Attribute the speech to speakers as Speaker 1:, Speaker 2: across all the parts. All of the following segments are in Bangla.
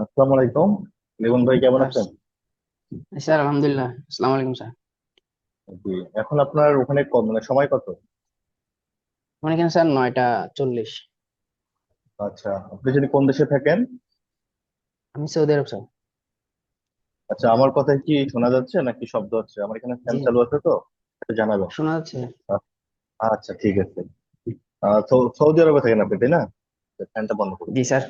Speaker 1: আসসালামু আলাইকুম। লিমন ভাই কেমন
Speaker 2: স্যার
Speaker 1: আছেন?
Speaker 2: স্যার আলহামদুলিল্লাহ, আসসালামু আলাইকুম স্যার।
Speaker 1: জি। এখন আপনার ওখানে মানে সময় কত?
Speaker 2: মনে করেন স্যার 9টা 40।
Speaker 1: আচ্ছা, আপনি যদি কোন দেশে থাকেন?
Speaker 2: আমি সৌদি আরব স্যার।
Speaker 1: আচ্ছা, আমার কথা কি শোনা যাচ্ছে নাকি শব্দ হচ্ছে? আমার এখানে ফ্যান
Speaker 2: জি
Speaker 1: চালু আছে তো, একটু জানাবেন।
Speaker 2: শোনা যাচ্ছে।
Speaker 1: আচ্ছা, ঠিক আছে। সৌদি আরবে থাকেন আপনি, তাই না? ফ্যানটা বন্ধ করুন।
Speaker 2: জি স্যার।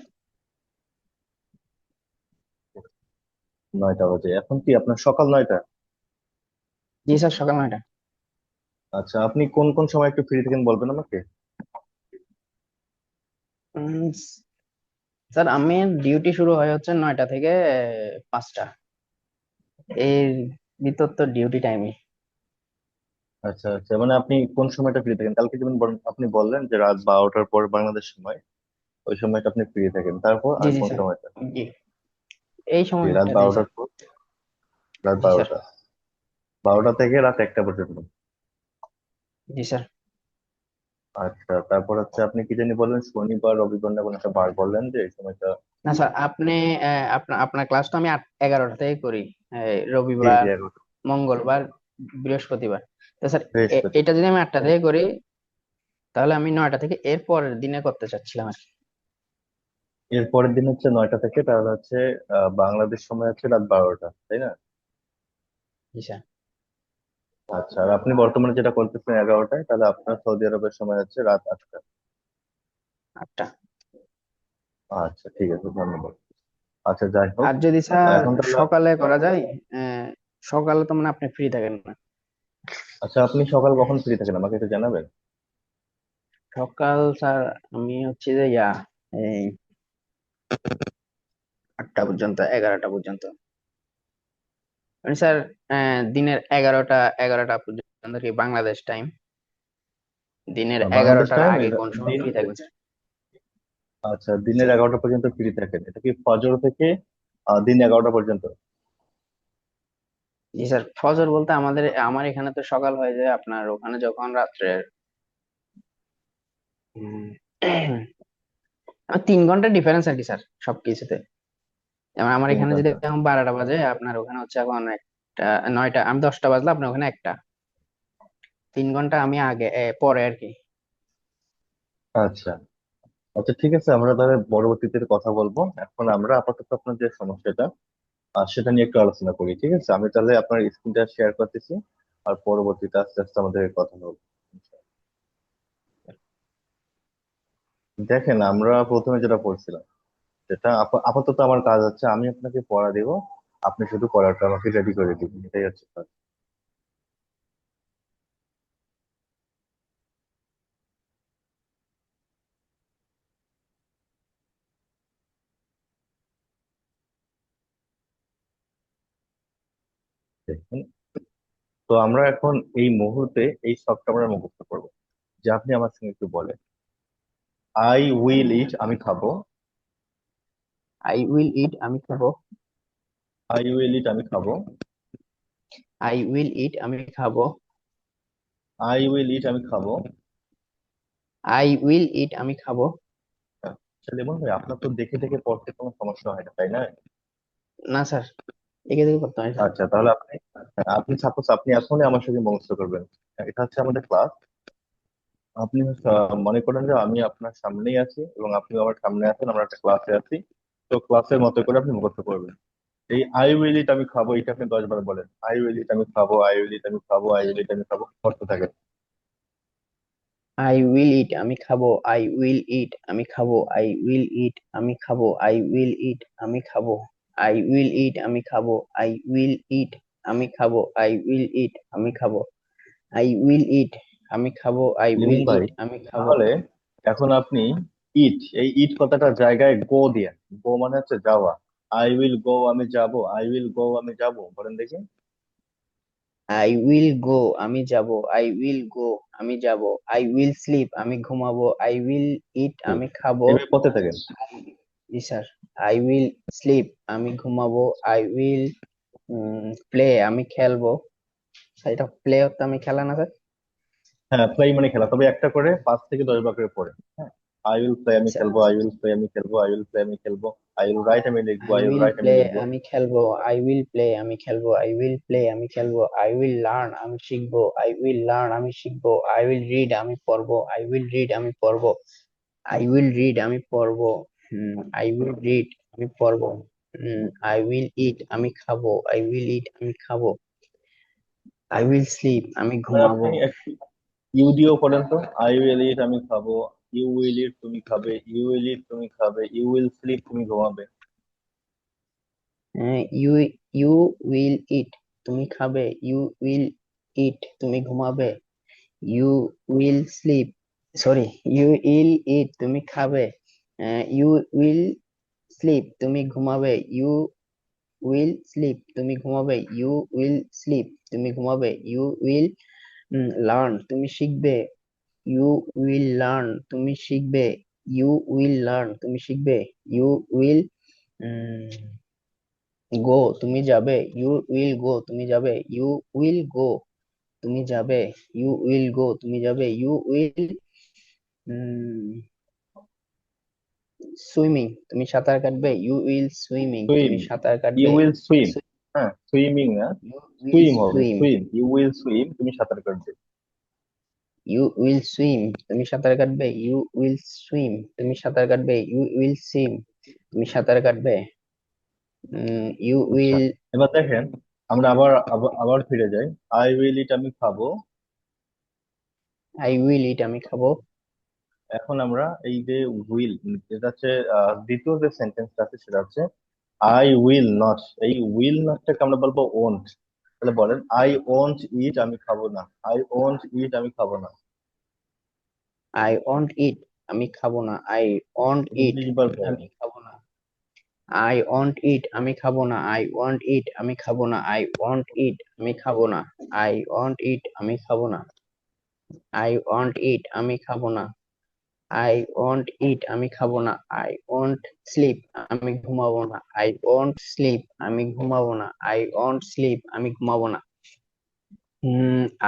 Speaker 1: 9টা বাজে, এখন কি আপনার সকাল 9টা?
Speaker 2: জি স্যার, সকাল 9টা।
Speaker 1: আচ্ছা, আপনি কোন কোন সময় একটু ফ্রি থাকেন বলবেন আমাকে?
Speaker 2: উম, স্যার আমি ডিউটি শুরু হয় হচ্ছে 9টা থেকে 5টা। এর ভিতর তো ডিউটি টাইমই।
Speaker 1: আচ্ছা আচ্ছা, মানে আপনি কোন সময়টা ফ্রি থাকেন? কালকে যেমন আপনি বললেন যে রাত 12টার পর বাংলাদেশ সময়, ওই সময়টা আপনি ফ্রি থাকেন, তারপর
Speaker 2: জি
Speaker 1: আর
Speaker 2: জি
Speaker 1: কোন
Speaker 2: স্যার।
Speaker 1: সময়টা?
Speaker 2: জি, এই
Speaker 1: জি, রাত
Speaker 2: সময়টাতেই স্যার।
Speaker 1: 12টার পর। রাত
Speaker 2: জি স্যার।
Speaker 1: 12টা, 12টা থেকে রাত 1টা পর্যন্ত।
Speaker 2: জি স্যার।
Speaker 1: আচ্ছা, তারপর হচ্ছে আপনি কি জানি বললেন, শনিবার রবিবার না কোন একটা বার বললেন যে এই সময়টা?
Speaker 2: না স্যার, আপনি আপনার আপনার ক্লাস তো আমি 11টা থেকে করি।
Speaker 1: জি
Speaker 2: রবিবার,
Speaker 1: জি, 11টা।
Speaker 2: মঙ্গলবার, বৃহস্পতিবার। তো স্যার
Speaker 1: বৃহস্পতি।
Speaker 2: এটা যদি আমি 8টা থেকে করি, তাহলে আমি 9টা থেকে এর পরের দিনে করতে চাচ্ছিলাম আর কি।
Speaker 1: এর পরের দিন হচ্ছে 9টা থেকে, তাহলে হচ্ছে বাংলাদেশ সময় হচ্ছে রাত 12টা, তাই না?
Speaker 2: জি স্যার।
Speaker 1: আচ্ছা, আর আপনি বর্তমানে যেটা করতেছেন 11টায়, তাহলে আপনার সৌদি আরবের সময় হচ্ছে রাত 8টা।
Speaker 2: 8টা।
Speaker 1: আচ্ছা, ঠিক আছে, ধন্যবাদ। আচ্ছা, যাই হোক।
Speaker 2: আর যদি স্যার
Speaker 1: এখন তাহলে
Speaker 2: সকালে করা যায়, আহ, সকালে তো মানে আপনি ফ্রি থাকেন না।
Speaker 1: আচ্ছা, আপনি সকাল কখন ফ্রি থাকেন আমাকে একটু জানাবেন?
Speaker 2: সকাল স্যার আমি হচ্ছে যে এই 8টা পর্যন্ত, 11টা পর্যন্ত। মানে স্যার দিনের এগারোটা পর্যন্ত কি বাংলাদেশ টাইম, দিনের
Speaker 1: বাংলাদেশ
Speaker 2: এগারোটার
Speaker 1: টাইম
Speaker 2: আগে কোন সময়
Speaker 1: দিন।
Speaker 2: ফ্রি থাকবেন স্যার?
Speaker 1: আচ্ছা, দিনের 11টা পর্যন্ত ফ্রি থাকেন, এটা কি ফজর থেকে দিন 11টা পর্যন্ত?
Speaker 2: জি স্যার, ফজর বলতে আমার এখানে তো সকাল হয়ে যায়, আপনার ওখানে যখন রাত্রের 3 ঘন্টা ডিফারেন্স আর কি স্যার, সবকিছুতে। যেমন আমার
Speaker 1: তিন
Speaker 2: এখানে যদি
Speaker 1: ঘন্টা
Speaker 2: এখন 12টা বাজে, আপনার ওখানে হচ্ছে এখন একটা 9টা, আমি 10টা বাজলে আপনার ওখানে একটা। 3 ঘন্টা আমি আগে পরে আর কি।
Speaker 1: আচ্ছা আচ্ছা, ঠিক আছে, আমরা তাহলে পরবর্তীতে কথা বলবো। এখন আমরা আপাতত আপনার যে সমস্যাটা সেটা নিয়ে একটু আলোচনা করি, ঠিক আছে? আমি তাহলে আপনার স্ক্রিনটা শেয়ার করতেছি, আর পরবর্তীতে আস্তে আস্তে আমাদের কথা বলবো। দেখেন, আমরা প্রথমে যেটা পড়ছিলাম, সেটা আপাতত আমার কাজ হচ্ছে আমি আপনাকে পড়া দেব, আপনি শুধু পড়াটা আমাকে রেডি করে দিবেন, এটাই হচ্ছে কাজ। দেখুন, তো আমরা এখন এই মুহূর্তে এই শখটা আমরা মুখস্থ করবো, যে আপনি আমার সঙ্গে একটু বলেন, আই উইল ইট, আমি খাবো।
Speaker 2: আই উইল ইট, আমি খাবো।
Speaker 1: আই উইল ইট, আমি খাবো।
Speaker 2: আই উইল ইট, আমি খাবো।
Speaker 1: আই উইল ইট, আমি খাবো।
Speaker 2: আই উইল ইট, আমি খাবো।
Speaker 1: আচ্ছা, লেমন ভাই, আপনার তো দেখে দেখে পড়তে কোনো সমস্যা হয় না, তাই না?
Speaker 2: না স্যার, দেখে দেখে করতে হয় স্যার।
Speaker 1: আচ্ছা, তাহলে আপনি আপনি সাপোজ আপনি এখনই আমার সঙ্গে মুখস্থ করবেন। এটা হচ্ছে আমাদের ক্লাস। আপনি মনে করেন যে আমি আপনার সামনেই আছি এবং আপনি আমার সামনে আছেন, আমরা একটা ক্লাসে আছি। তো ক্লাসের মতো করে আপনি মুখস্থ করবেন। এই আই উইল ইট, আমি খাবো, এটা আপনি 10 বার বলেন। আই উইল ইট, আমি খাবো, আই উইল ইট, আমি খাবো, আই উইল ইট, আমি খাবো, করতে থাকেন।
Speaker 2: আই উইল ইট, আমি খাবো। আই উইল ইট, আমি খাবো। আই উইল ইট, আমি খাবো। আই উইল ইট, আমি খাবো। আই উইল ইট, আমি খাবো। আই উইল ইট, আমি খাবো। আই উইল ইট, আমি খাবো। আই উইল ইট, আমি খাবো। আই
Speaker 1: লিমন
Speaker 2: উইল
Speaker 1: ভাই,
Speaker 2: ইট, আমি খাবো।
Speaker 1: তাহলে এখন আপনি ইট, এই ইট কথাটার জায়গায় গো দিয়ে, গো মানে হচ্ছে যাওয়া। আই উইল গো, আমি যাব। আই উইল গো, আমি যাব, বলেন দেখি।
Speaker 2: আই উইল গো, আমি যাব। আই উইল গো, আমি যাব। আই উইল স্লিপ, আমি ঘুমাবো। আই উইল ইট,
Speaker 1: জি,
Speaker 2: আমি খাবো।
Speaker 1: এভাবে পড়তে থাকেন।
Speaker 2: জি স্যার। আই উইল স্লিপ, আমি ঘুমাবো। আই উইল প্লে, আমি খেলবো। স্যার, এটা প্লে তো আমি খেলা না স্যার।
Speaker 1: হ্যাঁ, প্রাইমারি খেলা, তবে একটা করে 5 থেকে 10 বার করে পড়ে। হ্যাঁ, আই উইল প্লে আমি
Speaker 2: আচ্ছা,
Speaker 1: খেলবো, আই উইল প্লে আমি খেলবো, আই উইল প্লে আমি খেলবো, আই উইল রাইট আমি লিখবো,
Speaker 2: I
Speaker 1: I will
Speaker 2: will
Speaker 1: write আমি
Speaker 2: প্লে
Speaker 1: লিখবো।
Speaker 2: আমি খেলবো, আই উইল প্লে আমি খেলবো, আই উইল প্লে আমি খেলবো, আই উইল লার্ন আমি শিখবো, আই উইল লার্ন আমি শিখবো, আই উইল রিড আমি পড়বো, আই উইল রিড আমি পড়বো, আই উইল রিড আমি পড়বো, আই উইল রিড আমি পড়বো, আই উইল ইট আমি খাবো, আই উইল ইট আমি খাবো, আই উইল স্লিপ আমি
Speaker 1: এবার
Speaker 2: ঘুমাবো।
Speaker 1: আপনি একটু ইউ দিয়েও পড়েন তো। আই উইল ইট আমি খাবো, ইউ উইল ইট তুমি খাবে, ইউ উইল ইট তুমি খাবে, ইউ উইল স্লিপ তুমি ঘুমাবে।
Speaker 2: ইউ ইউ উইল ইট তুমি খাবে, ইউ উইল ইট তুমি ঘুমাবে, you will sleep, sorry, you will eat তুমি খাবে, ইউ উইল স্লিপ তুমি ঘুমাবে, ইউ উইল স্লিপ তুমি ঘুমাবে, ইউ উইল স্লিপ তুমি ঘুমাবে, ইউ উইল লার্ন তুমি শিখবে, ইউ উইল লার্ন তুমি শিখবে, ইউ উইল লার্ন তুমি শিখবে, ইউ উইল গো তুমি যাবে, ইউ উইল গো তুমি যাবে, ইউ উইল গো তুমি যাবে, ইউ উইল গো তুমি যাবে, ইউ উইল সুইমিং তুমি সাঁতার কাটবে, ইউ উইল সুইমিং
Speaker 1: সুইম,
Speaker 2: তুমি সাঁতার
Speaker 1: ইউ
Speaker 2: কাটবে,
Speaker 1: উইল সুইম। হ্যাঁ, সুইমিং না,
Speaker 2: ইউ উইল
Speaker 1: সুইম হবে,
Speaker 2: swim,
Speaker 1: swim, you will swim তুমি সাঁতার কাটবে।
Speaker 2: ইউ উইল সুইম তুমি সাঁতার কাটবে, ইউ উইল সুইম তুমি সাঁতার কাটবে, ইউ উইল সুইম তুমি সাঁতার কাটবে, ইউ
Speaker 1: আচ্ছা,
Speaker 2: উইল,
Speaker 1: এবার দেখেন, আমরা আবার আবার আবার ফিরে যাই। আই উইল ইট আমি খাবো।
Speaker 2: আই উইল ইট আমি খাবো,
Speaker 1: এখন আমরা এই যে উইল, যেটা হচ্ছে দ্বিতীয় যে সেন্টেন্সটা আছে সেটা হচ্ছে আই উইল নট। এই উইল নটটাকে আমরা বলবো ওন্ট। তাহলে বলেন, আই ওন্ট ইট আমি খাবো না, আই ওন্ট ইট আমি খাবো না।
Speaker 2: আই ওয়ান্ট ইট আমি খাবো না, আই ওয়ান্ট ইট
Speaker 1: ইংলিশ বার বলেন।
Speaker 2: আমি খাবো না, আই ওয়ান্ট ইট আমি খাবো না, আই ওয়ান্ট ইট আমি খাবো না, আই ওয়ান্ট ইট আমি খাবো না, আই ওয়ান্ট ইট আমি খাবো না, আই ওয়ান্ট ইট আমি খাবো না, আই ওয়ান্ট ইট আমি খাবো না, আই ওয়ান্ট স্লিপ আমি ঘুমাবো না, আই ওয়ান্ট স্লিপ আমি ঘুমাবো না, আই ওয়ান্ট স্লিপ আমি ঘুমাবো না,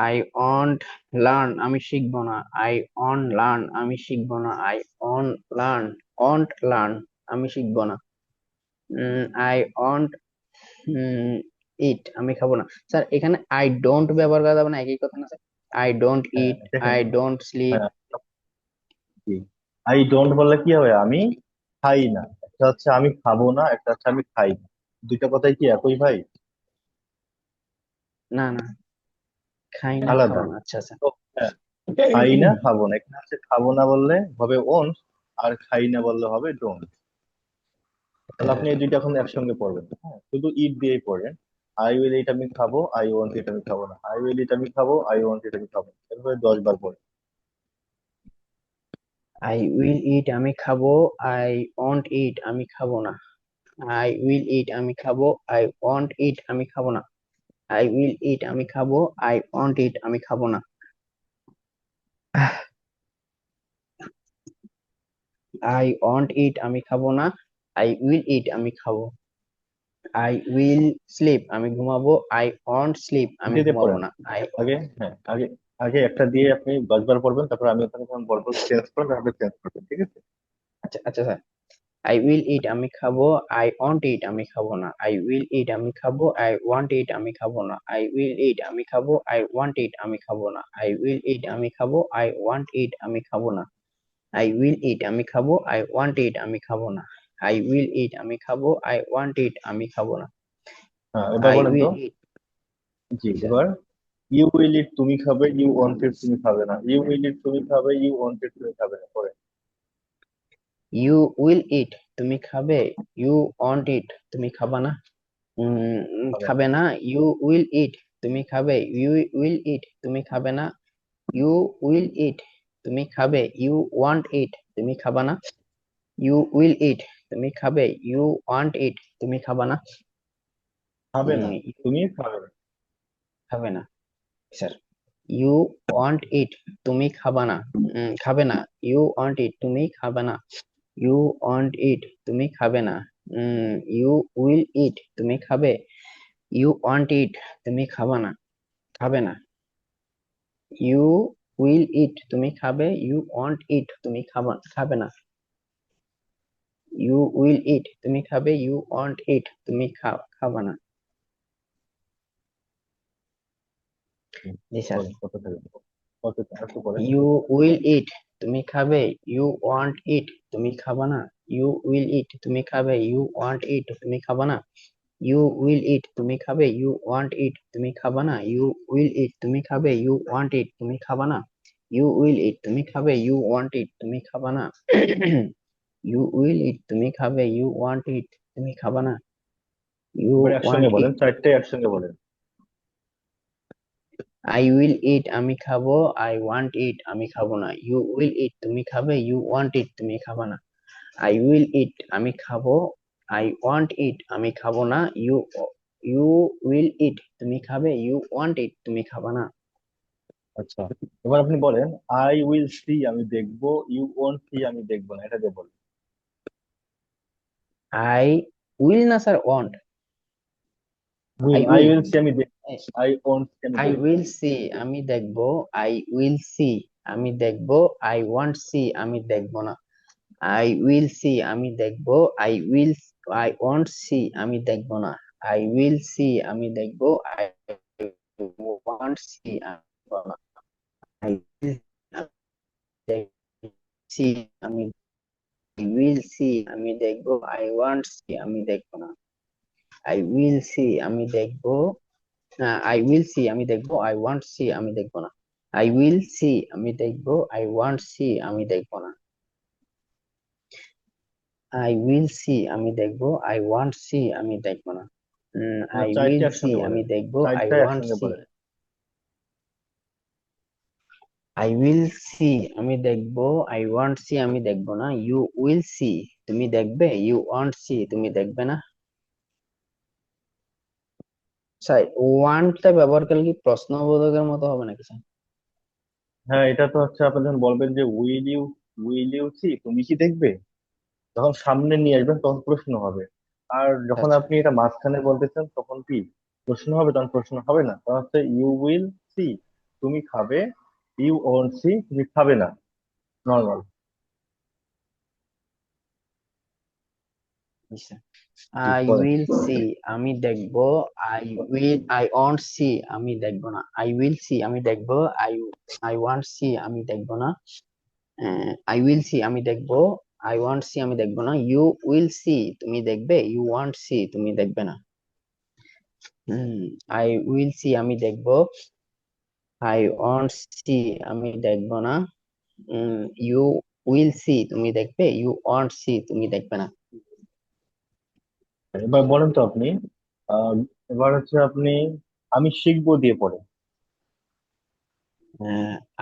Speaker 2: আই ওয়ান্ট লার্ন আমি শিখবো না, আই ওয়ান্ট লার্ন আমি শিখবো না, আই ওয়ান্ট লার্ন আমি শিখবো না, আই ওয়ান্ট ইট আমি খাবো না। স্যার এখানে আই ডোন্ট ব্যবহার করা যাবে না, একই কথা না স্যার? আই ডোন্ট
Speaker 1: হ্যাঁ
Speaker 2: ইট,
Speaker 1: দেখেন,
Speaker 2: আই ডোন্ট স্লিপ।
Speaker 1: হ্যাঁ, আই ডোন্ট বললে কি হবে, আমি খাই না। একটা হচ্ছে আমি খাবো না, একটা হচ্ছে আমি খাই না। দুইটা কথাই কি একই ভাই?
Speaker 2: না না, খাই না
Speaker 1: আলাদা।
Speaker 2: খাবো না, আচ্ছা আচ্ছা।
Speaker 1: তো হ্যাঁ, খাই না খাবো না, এখানে হচ্ছে খাবো না বললে হবে ওন, আর খাই না বললে হবে ডোন্ট। তাহলে আপনি এই দুইটা এখন একসঙ্গে পড়বেন, হ্যাঁ, শুধু ইট দিয়েই পড়েন। আই উইল ইট আমি খাবো, আই ওয়ান্ট ইট আমি খাবো না, আই উইল ইট আমি খাবো, আই ওয়ান্ট ইট আমি খাবো না। এভাবে 10 বার পড়েন।
Speaker 2: আই উইল ইট আমি খাবো, আই ওয়ান্ট ইট আমি খাবো না, আই উইল ইট আমি খাবো, আই ওয়ান্ট ইট আমি খাবো না, আই উইল ইট আমি খাবো, আই ওয়ান্ট ইট আমি খাবো না, আই ওয়ান্ট ইট আমি খাবো না, আই উইল ইট আমি খাবো, আই উইল স্লিপ আমি ঘুমাবো, আই ওয়ান্ট স্লিপ আমি
Speaker 1: দিয়ে দিয়ে
Speaker 2: ঘুমাবো
Speaker 1: পড়েন
Speaker 2: না, আই,
Speaker 1: আগে। হ্যাঁ, আগে আগে একটা দিয়ে আপনি 10 বার পড়বেন, তারপর আমি ওখানে যখন বলবো চেঞ্জ করবেন আপনি চেঞ্জ করবেন, ঠিক আছে?
Speaker 2: আচ্ছা আচ্ছা স্যার। আই উইল ইট আমি খাবো, আই ওয়ান্ট ইট আমি খাবো না, আই উইল ইট আমি খাবো, আই ওয়ান্ট ইট আমি খাবো না, আই উইল ইট আমি খাবো, আই ওয়ান্ট ইট আমি খাবো না, আই উইল ইট আমি খাবো, আই ওয়ান্ট ইট আমি খাবো না, আই উইল ইট আমি খাবো, আই ওয়ান্ট ইট আমি খাবো না, আই উইল ইট আমি খাবো, আই ওয়ান্ট ইট আমি খাবো না,
Speaker 1: হ্যাঁ, এবার
Speaker 2: আই
Speaker 1: বলেন তো।
Speaker 2: উইল ইট,
Speaker 1: জি,
Speaker 2: স্যার,
Speaker 1: এবার ইউ উইল ইট তুমি খাবে, ইউ ওয়ান্ট ইট তুমি খাবে না, ইউ উইল ইট তুমি খাবে, ইউ ওয়ান্ট ইট তুমি খাবে না, পরে
Speaker 2: ইউ উইল ইট তুমি খাবে, ইউ ওয়ান্ট ইট তুমি খাবা না,
Speaker 1: খাবে না।
Speaker 2: খাবে না, ইউ উইল ইট তুমি খাবে, ইউ উইল ইট তুমি খাবে না, ইউ উইল ইট তুমি খাবে, ইউ ওয়ান্ট ইট তুমি খাবা না, ইউ উইল ইট তুমি খাবে, ইউ ওয়ান্ট ইট তুমি খাবা না,
Speaker 1: খাবে না,
Speaker 2: you
Speaker 1: তুমি খাবে না।
Speaker 2: খাবে না, স্যার, ইউ ওয়ান্ট ইট তুমি খাবা না, খাবে না, ইউ ওয়ান্ট ইট তুমি খাবে না, ইউ ওয়ান্ট ইট তুমি খাবে না, ইউ উইল ইট তুমি খাবে, ইউ ওয়ান্ট ইট তুমি খাবা না, খাবে না, ইউ উইল ইট তুমি খাবে, ইউ ওয়ান্ট ইট তুমি খাবে না। ইউ উইল ইট তুমি খাবে, ইউ ওয়ান্ট ইট তুমি খাবে না। জি স্যার।
Speaker 1: বলেন কত থেকে কত একটু বলেন।
Speaker 2: ইউ উইল ইট তুমি খাবে, ইউ ওয়ান্ট ইট তুমি খাবে না। ইউ উইল ইট তুমি খাবে, ইউ ওয়ান্ট ইট তুমি খাবে না। ইউ উইল ইট তুমি খাবে, ইউ ওয়ান্ট ইট তুমি খাবে না। ইউ উইল ইট তুমি খাবে, ইউ ওয়ান্ট ইট তুমি খাবে না। ইউ উইল ইট তুমি খাবে, ইউ ওয়ান্ট ইট তুমি খাবে না। ইউ উইল ইট তুমি খাবে, ইউ ওয়ান্ট ইট তুমি খাবে না। ইউ
Speaker 1: এবার
Speaker 2: ওয়ান্ট
Speaker 1: একসঙ্গে বলেন,
Speaker 2: ইট।
Speaker 1: চারটে একসঙ্গে বলেন।
Speaker 2: আই উইল ইট আমি খাবো, আই ওয়ান্ট ইট আমি খাবো না। ইউ উইল ইট তুমি খাবে, ইউ ওয়ান্ট ইট তুমি খাবে না। আই উইল ইট আমি খাবো, আই ওয়ান্ট ইট আমি খাবো না। ইউ ইউ উইল ইট তুমি খাবে, ইউ ওয়ান্ট ইট তুমি খাবে না।
Speaker 1: আচ্ছা, এবার আপনি বলেন আই উইল সি আমি দেখবো, ইউ ওন্ট সি আমি দেখবো না, এটা দিয়ে বলেন।
Speaker 2: আই উইল না sir, want. I
Speaker 1: will, I
Speaker 2: will.
Speaker 1: Will see আমি দেখবো, আই ওন্ট সি আমি
Speaker 2: আই
Speaker 1: দেখবো
Speaker 2: উইল
Speaker 1: না।
Speaker 2: সি আমি দেখবো, আই উইল সি আমি দেখবো, আই ওয়ান্ট সি আমি দেখবো না। আই উইল সি আমি দেখবো, আই ওয়ান্ট সি আমি দেখবো না। আই উইল সি আমি দেখবো, আই ওয়ান্ট সি আমি দেখবো না। আই সি আমি উইল সি আমি দেখবো, আই ওয়ান্ট সি আমি দেখবো না। আই উইল সি আমি দেখবো, আই উইল সি আমি দেখবো, আই ওয়ান্ট সি আমি দেখবো না। আই উইল সি আমি দেখবো, আই ওয়ান্ট সি আমি দেখবো না। আই উইল সি আমি দেখবো, আই ওয়ান্ট সি আমি দেখবো না।
Speaker 1: না,
Speaker 2: আই
Speaker 1: চারটে
Speaker 2: উইল সি
Speaker 1: একসঙ্গে
Speaker 2: আমি
Speaker 1: বলেন,
Speaker 2: দেখবো, আই
Speaker 1: চারটাই
Speaker 2: ওয়ান্ট
Speaker 1: একসঙ্গে
Speaker 2: সি।
Speaker 1: বলেন।
Speaker 2: আই উইল সি আমি দেখবো, আই ওয়ান্ট সি আমি দেখবো না। ইউ উইল সি তুমি দেখবে, ইউ ওয়ান্ট সি তুমি দেখবে না। স্যার ওয়ান্টটা ব্যবহার করলে কি প্রশ্নবোধকের মতো হবে নাকি স্যার?
Speaker 1: হ্যাঁ, এটা তো হচ্ছে আপনি যখন বলবেন যে উইল ইউ সি তুমি কি দেখবে, যখন সামনে নিয়ে আসবেন তখন প্রশ্ন হবে। আর যখন
Speaker 2: আচ্ছা।
Speaker 1: আপনি এটা মাঝখানে বলতেছেন তখন কি প্রশ্ন হবে? তখন প্রশ্ন হবে না, তখন হচ্ছে ইউ উইল সি তুমি খাবে, ইউ ওন্ট সি তুমি খাবে না, নর্মাল।
Speaker 2: আই
Speaker 1: বলেন।
Speaker 2: উইল সি আমি দেখবো, আই ওয়ান্ট সি আমি দেখবো না। আই উইল সি আমি দেখবো, আই ওয়ান্ট সি আমি দেখবো না। আই উইল সি আমি দেখবো, আই ওয়ান্ট সি আমি দেখবো না। ইউ উইল সি তুমি দেখবে, ইউ ওয়ান্ট সি তুমি দেখবে না। আই উইল সি আমি দেখবো, আই ওয়ান্ট সি আমি দেখবো না। ইউ উইল সি তুমি দেখবে, ইউ ওয়ান্ট সি তুমি দেখবে না।
Speaker 1: এবার বলেন তো আপনি, আহ, এবার হচ্ছে আপনি আমি শিখবো দিয়ে পড়ে।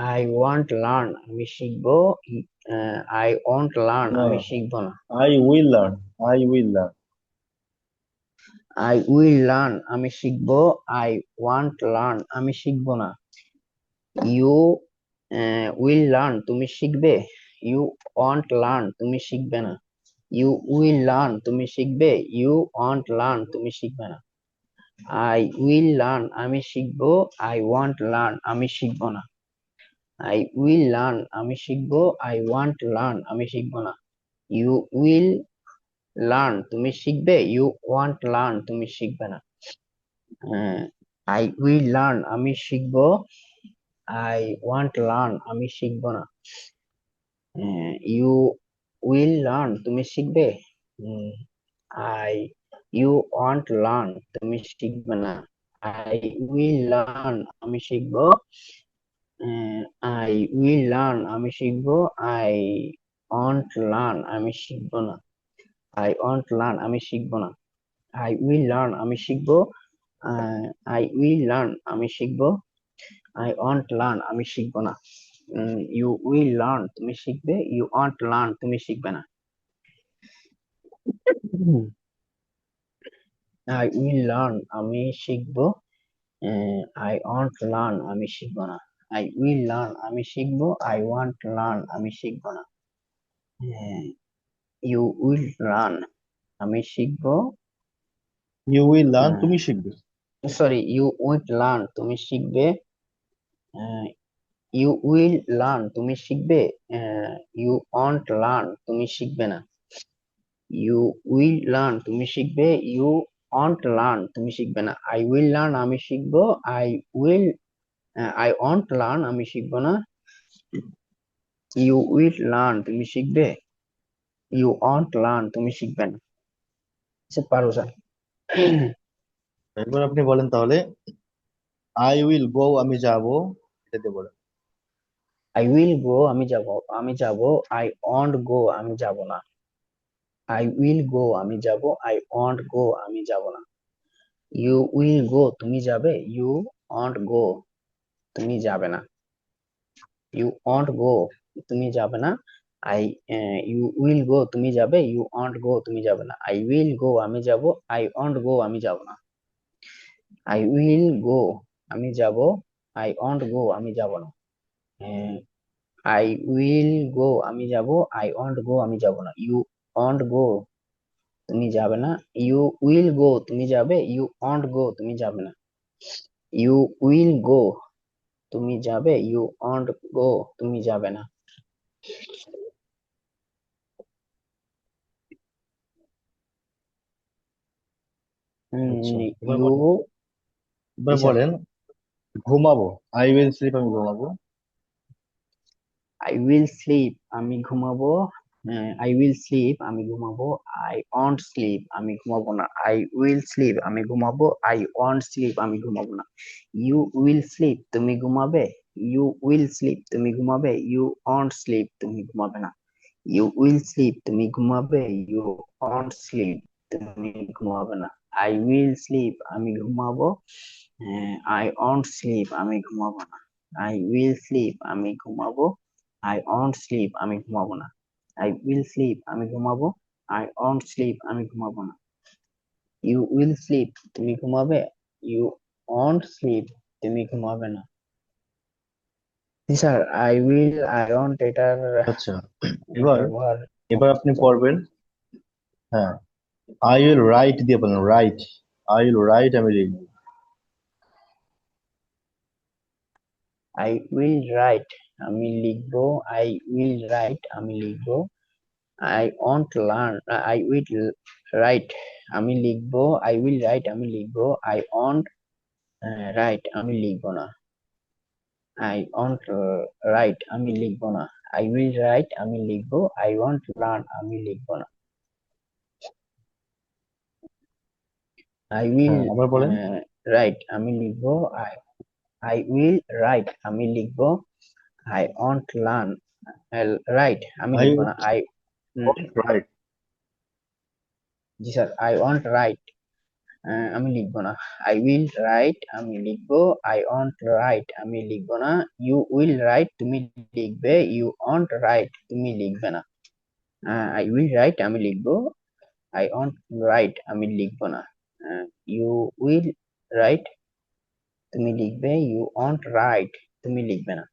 Speaker 2: আই ওয়ান্ট লার্ন আমি শিখবো, আই ওয়ান্ট লার্ন
Speaker 1: না,
Speaker 2: আমি শিখবো না।
Speaker 1: I will learn, I will learn.
Speaker 2: I will learn আমি শিখবো, আই ওয়ান্ট লার্ন আমি শিখবো না। ইউ উইল লার্ন তুমি শিখবে, ইউ ওয়ান্ট লার্ন তুমি শিখবে না। ইউ উইল লার্ন তুমি শিখবে, ইউ ওয়ান্ট লার্ন তুমি শিখবে না। আই উইল লার্ন আমি শিখবো, আই ওয়ান্ট লার্ন আমি শিখবো না। আই উইল লার্ন আমি শিখবো, আই ওয়ান্ট লার্ন আমি শিখবো না। ইউ উইল লার্ন তুমি শিখবে, ইউ ওয়ান্ট লার্ন তুমি শিখবে না। আই উইল লার্ন আমি শিখবো, আই ওয়ান্ট লার্ন আমি শিখবো না। ইউ উইল লার্ন তুমি শিখবে, আই ইউ ওয়ান্ট লার্ন তুমি শিখবে না। আই উইল লার্ন আমি শিখবো, আই উইল লার্ন আমি শিখবো, আই ওয়ান্ট লার্ন আমি শিখবো না। আই ওয়ান্ট লার্ন আমি শিখবো না। আই উইল লার্ন আমি শিখবো, আই উইল লার্ন আমি শিখবো, আই ওয়ান্ট লার্ন আমি শিখবো না। ইউ উইল লার্ন তুমি শিখবে, ইউ ওয়ান্ট লার্ন তুমি শিখবে না। আই উইল লার্ন আমি শিখবো, আই ওয়ান্ট লার্ন আমি শিখবো না। আই উইল লার্ন আমি শিখবো, আই ওয়ান্ট লার্ন আমি শিখবো না। ইউ উইল লার্ন আমি শিখবো,
Speaker 1: ইউ উইল লার্ন তুমি শিখবে।
Speaker 2: সরি ইউ উইল লার্ন তুমি শিখবে, ইউ উইল লার্ন তুমি শিখবে, ইউ ওয়ান্ট লার্ন তুমি শিখবে না। ইউ উইল লার্ন তুমি শিখবে, ইউ ওয়ান্ট লার্ন তুমি শিখবে না। আই উইল লার্ন আমি শিখবো, I will I want learn আমি শিখবো না। ইউ উইল লার্ন তুমি শিখবে, ইউ ওয়ান্ট লার্ন তুমি শিখবে না। সে পারো স্যার।
Speaker 1: এবার আপনি বলেন তাহলে, আই উইল গো আমি যাব, এটা দিয়ে বলেন।
Speaker 2: আই উইল গো আমি যাব, আমি যাব। আই ওয়ান্ট গো আমি যাব না। আই উইল গো আমি যাব, আই ওয়ান্ট গো আমি যাব না। ইউ উইল গো তুমি যাবে, ইউ ওয়ান্ট গো তুমি যাবে না। ইউ ওয়ান্ট গো তুমি যাবে না। আই ইউ উইল গো তুমি যাবে, ইউ ওয়ান্ট গো তুমি যাবে না। আই উইল গো আমি যাব, আই ওয়ান্ট গো আমি যাব না। আই উইল গো আমি যাব, আই ওয়ান্ট গো আমি যাব না। আই উইল গো আমি যাব, আই ওয়ান্ট গো আমি যাব না। ইউ ওয়ান্ট গো তুমি যাবে না, ইউ উইল গো তুমি যাবে, ইউ ওয়ান্ট গো তুমি যাবে না। ইউ উইল গো তুমি যাবে, ইউ ওয়ান্ট গো তুমি যাবে না।
Speaker 1: আচ্ছা, এবার
Speaker 2: ইউ,
Speaker 1: বলেন, এবার
Speaker 2: জি স্যার।
Speaker 1: বলেন, ঘুমাবো, আই উইল স্লিপ আমি ঘুমাবো।
Speaker 2: আই উইল স্লিপ আমি ঘুমাবো, আই উইল স্লিপ আমি ঘুমাবো, আই ওয়ান্ট স্লিপ আমি ঘুমাবো না। আই উইল স্লিপ আমি ঘুমাবো, আই ওয়ান্ট স্লিপ আমি ঘুমাবো না। ইউ উইল স্লিপ তুমি ঘুমাবে, ইউ উইল স্লিপ তুমি ঘুমাবে, ইউ ওয়ান্ট স্লিপ তুমি ঘুমাবে না। ইউ উইল স্লিপ তুমি ঘুমাবে, ইউ ওয়ান্ট স্লিপ তুমি ঘুমাবে না। আই উইল স্লিপ আমি ঘুমাবো, আই ওয়ান্ট স্লিপ আমি ঘুমাবো না। আই উইল স্লিপ আমি ঘুমাবো, আই ওয়ান্ট স্লিপ আমি ঘুমাবো না। আই উইল স্লিপ আমি ঘুমাবো, আই ওয়ান্ট স্লিপ আমি ঘুমাবো না। ইউ উইল স্লিপ তুমি ঘুমাবে, ইউ ওয়ান্ট স্লিপ তুমি ঘুমাবে না। জি sir, I will I want এটার
Speaker 1: আচ্ছা, এবার
Speaker 2: ব্যবহার।
Speaker 1: এবার আপনি পড়বেন, হ্যাঁ, আই উইল রাইট দিয়ে বলেন, রাইট, আই উইল রাইট আমি লিখবো।
Speaker 2: আই উইল রাইট আমি লিখবো, আই উইল রাইট আমি লিখবো। I want learn, I will write আমি লিখবো, আই উইল রাইট আমি লিখবো। আই ওয়ান্ট রাইট আমি লিখবো না। আই ওয়ান্ট রাইট আমি লিখবো না। আই উইল রাইট আমি লিখবো, আই ওয়ান্ট লার্ন আমি লিখবো না। আই উইল
Speaker 1: হ্যাঁ, আবার বলেন।
Speaker 2: রাইট আমি লিখবো, আই আই উইল রাইট আমি লিখবো। আই ওয়ান্ট লার্ন রাইট আমি
Speaker 1: আই
Speaker 2: লিখবো না। I,
Speaker 1: want right.
Speaker 2: G sir, I want right আমি লিখবো না। আই উইল রাইট আমি লিখবো, আই ওয়ান্ট রাইট আমি লিখবো না। ইউ উইল রাইট তুমি লিখবে, ইউ ওয়ান্ট রাইট তুমি লিখবে না। আই উইল রাইট আমি লিখবো, আই ওয়ান্ট রাইট আমি লিখবো না। ইউ উইল রাইট তুমি লিখবে, ইউ ওয়ান্ট রাইট তুমি লিখবে না।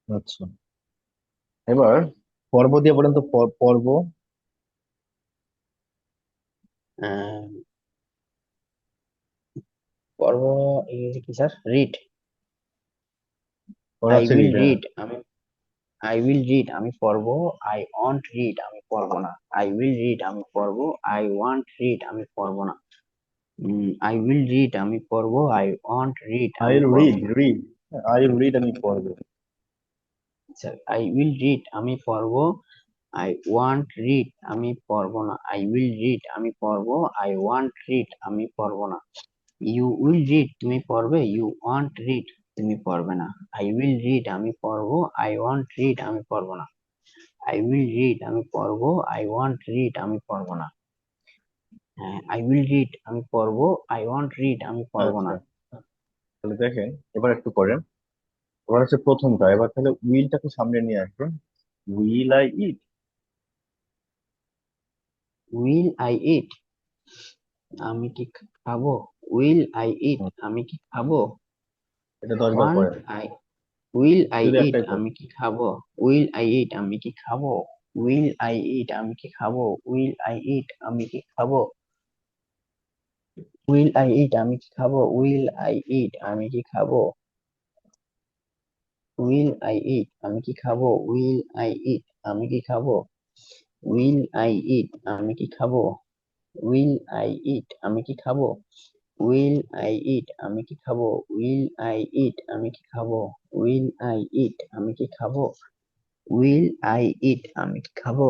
Speaker 1: আচ্ছা, এবার পর্ব দিয়ে বলেন তো, পর্ব।
Speaker 2: আহ, পর্ব ইংরেজি কি স্যার? রিড।
Speaker 1: পড়া
Speaker 2: আই
Speaker 1: হচ্ছে
Speaker 2: উইল
Speaker 1: রিড, হ্যাঁ।
Speaker 2: রিড আমি, আই উইল রিড আমি পড়বো, আই ওয়ান্ট রিড আমি পড়বো না। আই উইল রিড আমি পড়বো, আই ওয়ান্ট রিড আমি পড়বো না। আই উইল রিড আমি পড়বো, আই ওয়ান্ট রিড
Speaker 1: আই
Speaker 2: আমি
Speaker 1: উইল
Speaker 2: পড়বো
Speaker 1: রিড,
Speaker 2: না।
Speaker 1: রিড, আই উইল রিড আমি পড়বো।
Speaker 2: আচ্ছা, আই উইল রিড আমি পড়বো, আই ওয়ান্ট রিড আমি পড়বো না। আই উইল রিড আমি পড়বো, আই ওয়ান্ট রিড আমি পড়বো না। ইউ উইল রিড তুমি পড়বে, ইউ ওয়ান্ট রিড তুমি পড়বে না। আই উইল রিড আমি পড়বো, আই ওয়ান্ট রিড আমি পড়বো না। আই উইল রিড আমি পড়বো, আই ওয়ান্ট রিড আমি পড়বো না। আই উইল রিড আমি পড়বো, আই ওয়ান্ট রিড আমি পড়বো না।
Speaker 1: আচ্ছা, তাহলে দেখেন, এবার একটু করেন। এবার হচ্ছে প্রথমটা, এবার তাহলে উইলটাকে সামনে নিয়ে আসবেন। Will I eat.
Speaker 2: Will I eat আমি কি খাবো? উইল আই ইট আমি কি খাবো?
Speaker 1: এটা 10 বার
Speaker 2: ওয়ান্ট
Speaker 1: করেন,
Speaker 2: আই, উইল আই
Speaker 1: শুধু
Speaker 2: ইট
Speaker 1: একটাই করেন।
Speaker 2: আমি কি খাবো? উইল আই ইট আমি কি খাবো? উইল আই ইট আমি কি খাবো? উইল আই ইট আমি কি খাবো? উইল আই ইট আমি কি খাবো, উইল আই ইট আমি কি খাবো, উইল আই ইট আমি কি খাবো, উইল আই ইট আমি কি খাবো, উইল আই ইট আমি কি খাবো, উইল আই ইট আমি কি খাবো, উইল আই ইট আমি কি খাবো, উইল আই ইট আমি কি খাবো, উইল আই ইট আমি কি খাবো, উইল আই ইট আমি কি খাবো,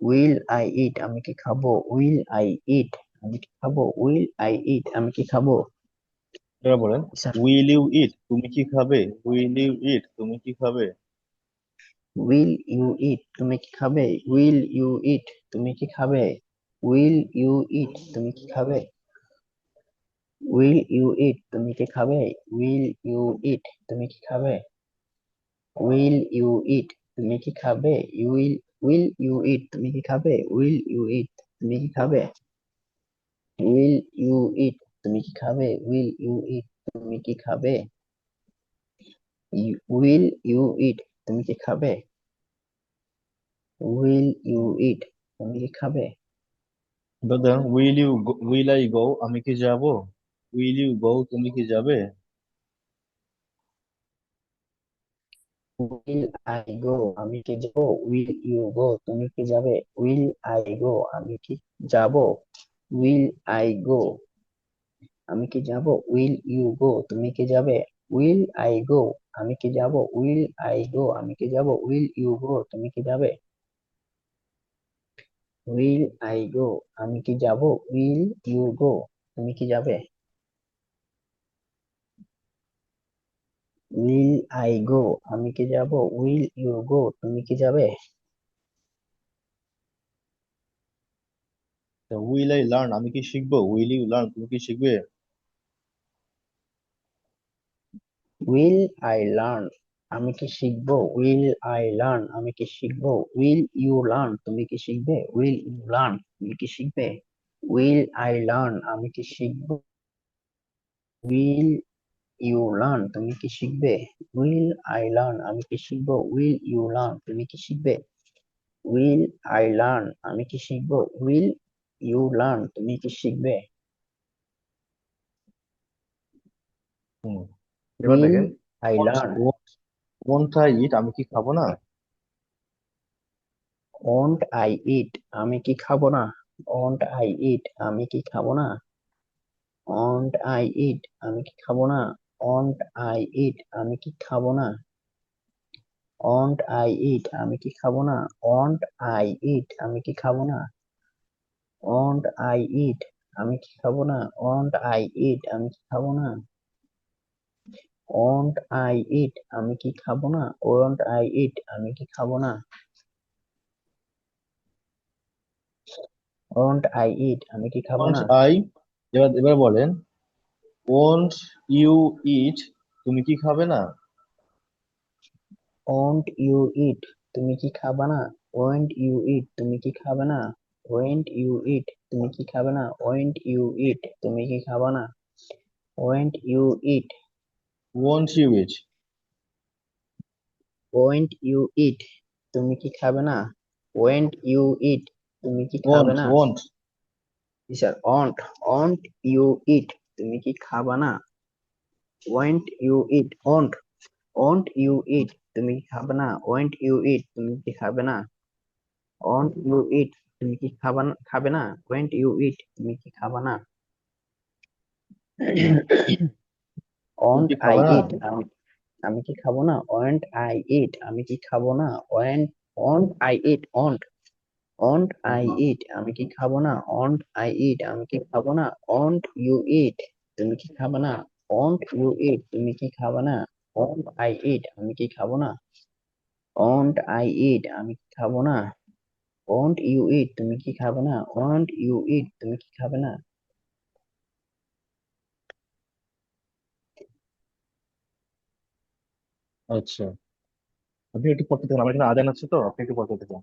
Speaker 2: উইল আই ইট আমি কি খাবো, উইল আই ইট আমি কি খাবো, উইল আই ইট আমি কি খাবো।
Speaker 1: এবার বলেন,
Speaker 2: স্যার,
Speaker 1: উইল ইউ ইট তুমি কি খাবে, উইল ইউ ইট তুমি কি খাবে।
Speaker 2: উইল ইউ ইট তুমি কি খাবে, উইল ইউ ইট তুমি কি খাবে, উইল ইউ ইট তুমি কি খাবে, উইল ইউ ইট তুমি কি খাবে, উইল ইউ ইট তুমি কি খাবে, উইল ইউ ইট তুমি কি খাবে, উইল উইল ইউ ইট তুমি কি খাবে, উইল ইউ ইট তুমি কি খাবে, উইল ইউ ইট তুমি কি খাবে, উইল ইউ ইট তুমি কি খাবে, উইল ইউ ইট তুমি কি খাবে, উইল ইউ ইট তুমি কি খাবে,
Speaker 1: দাদা, উইল আই গো আমি কি যাব, উইল ইউ গো তুমি কি যাবে।
Speaker 2: উইল আই গো আমি কি যাব, উইল ইউ গো তুমি কি যাবে, উইল আই গো আমি কি যাব, উইল আই গো আমি কি যাব, উইল ইউ গো তুমি কি যাবে, উইল আই গো আমি কি যাব, উইল আই গো আমি কি যাব, উইল ইউ গো তুমি কি যাবে, উইল আই গো আমি কি যাব, উইল ইউ গো তুমি কি যাবে, উইল আই গো আমি কি যাব, উইল ইউ গো তুমি কি যাবে,
Speaker 1: উইল আই লার্ন আমি কি শিখবো, উইল ইউ লার্ন তুমি কি শিখবে।
Speaker 2: উইল আই লার্ন আমি কি শিখবো, উইল আই লার্ন আমি কি শিখবো, উইল ইউ লার্ন তুমি কি শিখবে, উইল ইউ লার্ন তুমি কি শিখবে, উইল আই লার্ন আমি কি শিখবো, উইল ইউ লার্ন তুমি কি শিখবে, উইল আই লার্ন আমি কি শিখবো, উইল ইউ লার্ন তুমি কি শিখবে, উইল আই লার্ন আমি কি শিখবো, উইল ইউ লার্ন তুমি কি শিখবে,
Speaker 1: হুম, এবার
Speaker 2: উইল
Speaker 1: দেখেন,
Speaker 2: I learn
Speaker 1: won't I eat আমি কি খাবো না।
Speaker 2: ওন্ট আই ইট আমি কি খাবো না, ওন্ট আই ইট আমি কি খাবো না, ওন্ট আই ইট আমি কি খাবো না, ওন্ট আই ইট আমি কি খাবো না, ওন্ট আই ইট আমি কি খাবো না, ওন্ট আই ইট আমি কি খাবো না, ওন্ট আই ইট আমি কি খাবো না, ওন্ট আই ইট আমি কি খাবো না, ওন্ট আই ইট আমি কি খাবো না, ওন্ট আই ইট আমি কি খাবো না, ওন্ট আই ইট আমি কি খাবো
Speaker 1: ওন্ট
Speaker 2: না,
Speaker 1: আই, এবার বলেন, ওন্ট ইউ ইট তুমি কি খাবে না।
Speaker 2: ওন্ট ইউ ইট তুমি কি খাবে না, ওয়েন্ট ইউ ইট তুমি কি খাবে না, ওয়েন্ট ইউ ইট তুমি কি খাবে না, ওয়েন্ট ইউ ইট তুমি কি খাবে না, went you eat
Speaker 1: won't you eat,
Speaker 2: went you eat তুমি কি খাবে না, ওয়েন্ট ইউ ইট তুমি কি খাবে
Speaker 1: ওন্ট
Speaker 2: না,
Speaker 1: won't
Speaker 2: sir won't, won't you eat তুমি কি খাবে না, went you eat won't, won't you eat তুমি কি খাবে না, ওয়েন্ট ইউ ইট তুমি কি খাবে না, ওন্ট ইউ ইট তুমি কি খাবে না, ওয়েন্ট ইউ ইট তুমি কি খাবে না,
Speaker 1: তুমি
Speaker 2: ওন্ট
Speaker 1: কি
Speaker 2: আই
Speaker 1: খাবে না।
Speaker 2: ইট আমি আমি কি খাবো না, ওয়েন্ট আই ইট আমি কি খাবো না, went won't I eat won't, won't I eat আমি কি খাবো না, ওন্ট আই ইট আমি কি খাবো না, ওন্ট ইউ ইট তুমি কি খাবে না, ওন্ট ইউ ইট তুমি কি খাবে না, ওন্ট আই ইট আমি কি খাবো না, ওন্ট আই ইট আমি কি খাবো না, ওন্ট ইউ ইট তুমি কি খাবে না, ওন্ট ইউ ইট তুমি কি খাবে না,
Speaker 1: আচ্ছা, আপনি একটু পড়তে থাকুন, আমার এখানে আজান আছে তো, আপনি একটু পড়তে থাকুন।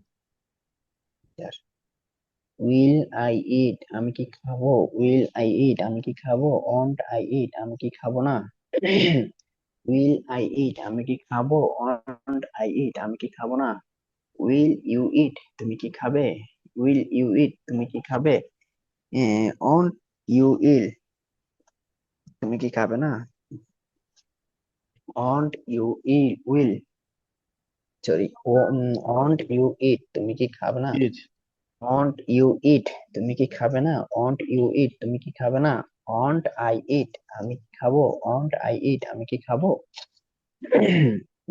Speaker 2: উইল আই ইট আমি কি খাবো, উইল আই ইট আমি কি খাবো, ওন্ট আই ইট আমি কি খাবো না, উইল আই ইট আমি কি খাবো, ওন্ট আই ইট আমি কি খাবো না, উইল ইউ ইট তুমি কি খাবে, উইল ইউ ইট তুমি কি খাবে, ওন্ট ইউ ইল তুমি কি খাবে না? Want you eat will, sorry, want you eat, তুমি কি খাবে না?
Speaker 1: ইজ।
Speaker 2: ওয়ান্ট ইউ ইট, তুমি কি খাবে না? ওয়ান্ট ইউ ইট, তুমি কি খাবে না? ওয়ান্ট আই ইট, আমি কি খাবো? ওয়ান্ট আই ইট, আমি কি খাবো?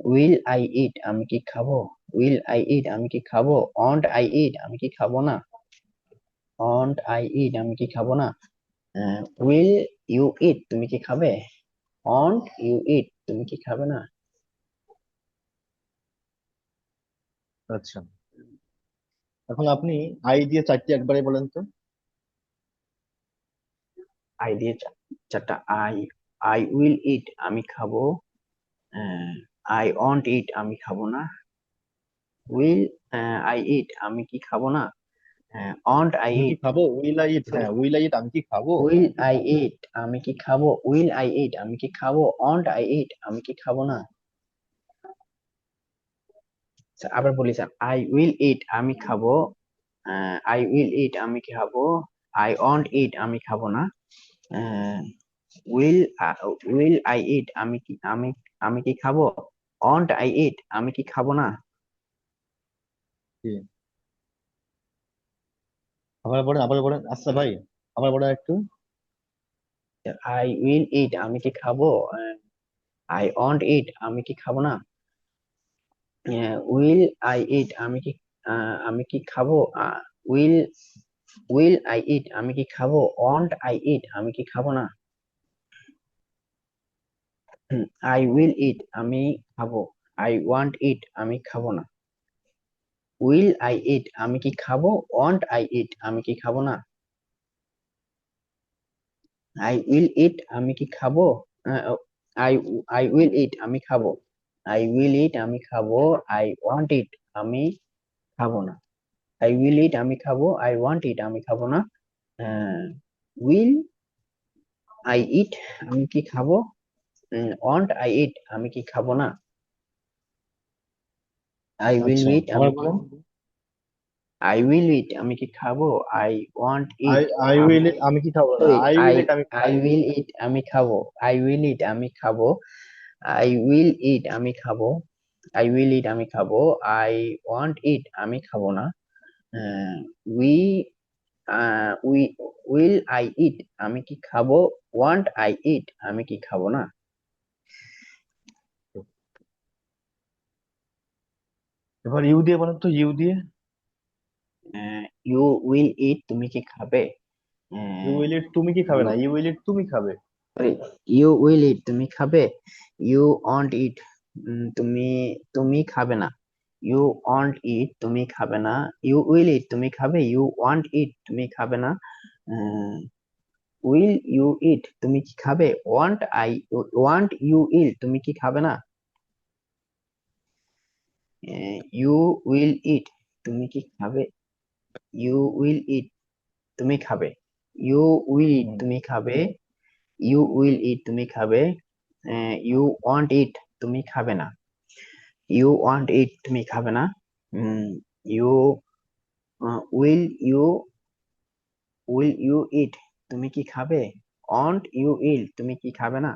Speaker 2: উইল আই ইট, আমি কি খাবো? উইল আই ইট, আমি কি খাবো? ওয়ান্ট আই ইট, আমি কি খাবো না? ওয়ান্ট আই ইট, আমি কি খাবো না? উইল ইউ ইট, তুমি কি খাবে? ওয়ান্ট ইউ ইট, তুমি কি খাবে না?
Speaker 1: আচ্ছা, এখন আপনি আই দিয়ে চারটি একবারে বলেন তো।
Speaker 2: আই দিয়ে চারটা। আই আই উইল ইট, আমি খাবো। আই ওয়ান্ট ইট, আমি খাবো না। উইল আই ইট, আমি কি খাবো না? ওয়ান্ট আই
Speaker 1: আমি কি
Speaker 2: ইট,
Speaker 1: খাবো? উইল আই ইট, হ্যাঁ উইল আই ইট, আমি কি খাবো?
Speaker 2: উইল আই ইট, আমি কি খাবো? উইল আই ইট, আমি কি খাবো? ওয়ান্ট আই ইট, আমি কি খাবো না? আচ্ছা, আবার বলি স্যার, আই উইল ইট, আমি খাবো। আই উইল ইট, আমি কি খাবো? আই ওয়ান্ট ইট, আমি খাবো না। উইল উইল আই ইট, আমি কি খাবো? ওয়ান্ট আই ইট, আমি কি খাবো না?
Speaker 1: কি? আবার বলেন, আবার বলেন, আচ্ছা ভাই, আবার বলেন একটু।
Speaker 2: আই উইল ইট, আমি কি খাবো? আই ওয়ান্ট ইট, আমি কি খাবো না? উইল আই ইট, আমি কি খাবো? উইল উইল আই ইট, আমি কি খাবো? ওয়ান্ট আই ইট, আমি কি খাবো না? আই উইল ইট, আমি খাবো। আই ওয়ান্ট ইট, আমি খাবো না। উইল আই ইট, আমি কি খাবো? ওয়ান্ট আই ইট, আমি কি খাবো না? আই উইল ইট, আমি কি খাবো? আই আই উইল ইট, আমি খাবো। আই উইল ইট, আমি খাবো। আই ওয়ান্ট ইট, আমি খাবো না। আই উইল ইট, আমি খাবো। আই ওয়ান্ট ইট, আমি খাবো না। উইল আই ইট, আমি কি খাবো? ওয়ান্ট আই ইট, আমি কি খাবো না? আই উইল
Speaker 1: আচ্ছা,
Speaker 2: ইট,
Speaker 1: আবার
Speaker 2: আমি কি
Speaker 1: বলেন।
Speaker 2: আই উইল ইট, আমি কি খাবো? I want
Speaker 1: I
Speaker 2: eat,
Speaker 1: I
Speaker 2: আমি
Speaker 1: উইল, আমি কি খাবো না,
Speaker 2: সরি,
Speaker 1: আই
Speaker 2: আই
Speaker 1: উইল ইট, আমি
Speaker 2: আই
Speaker 1: খাবো।
Speaker 2: উইল ইট, আমি খাবো। আই উইল ইট, আমি খাবো। আই উইল ইট, আমি খাবো। আই উইল ইট, আমি খাবো। আই ওয়ান্ট ইট, আমি খাবো না। We we will I eat, আমি কি খাবো? ওয়ান্ট আই ইট, আমি কি খাবো না?
Speaker 1: এবার ইউ দিয়ে বলেন তো, ইউ দিয়ে।
Speaker 2: ইউ উইল ইট, তুমি কি খাবে?
Speaker 1: ইউ উইল ইট, তুমি কি খাবে
Speaker 2: ইউ
Speaker 1: না, ইউ উইল ইট, তুমি খাবে।
Speaker 2: সরি, ইউ উইল ইট, তুমি খাবে। ইউ ওয়ান্ট ইট, তুমি তুমি খাবে না। ইউ ওয়ান্ট ইট, তুমি খাবে না। ইউ উইল ইট, তুমি খাবে। ইউ ওয়ান্ট ইট, তুমি খাবে না। উইল ইউ ইট, তুমি কি খাবে? ওয়ান্ট ইউ ইল, তুমি কি খাবে না? ইউ উইল ইট, তুমি কি খাবে? ইউ উইল ইট, তুমি খাবে। ইউ উইল ইট,
Speaker 1: হুম।
Speaker 2: তুমি খাবে। ইউ উইল ইট, তুমি খাবে। ইউ ওয়ান্ট ইট, তুমি খাবে না। ইউ ওয়ান্ট ইট, তুমি খাবে না। You will you will you eat, তুমি কি খাবে? ওয়ান্ট ইউ ইল, তুমি কি খাবে না?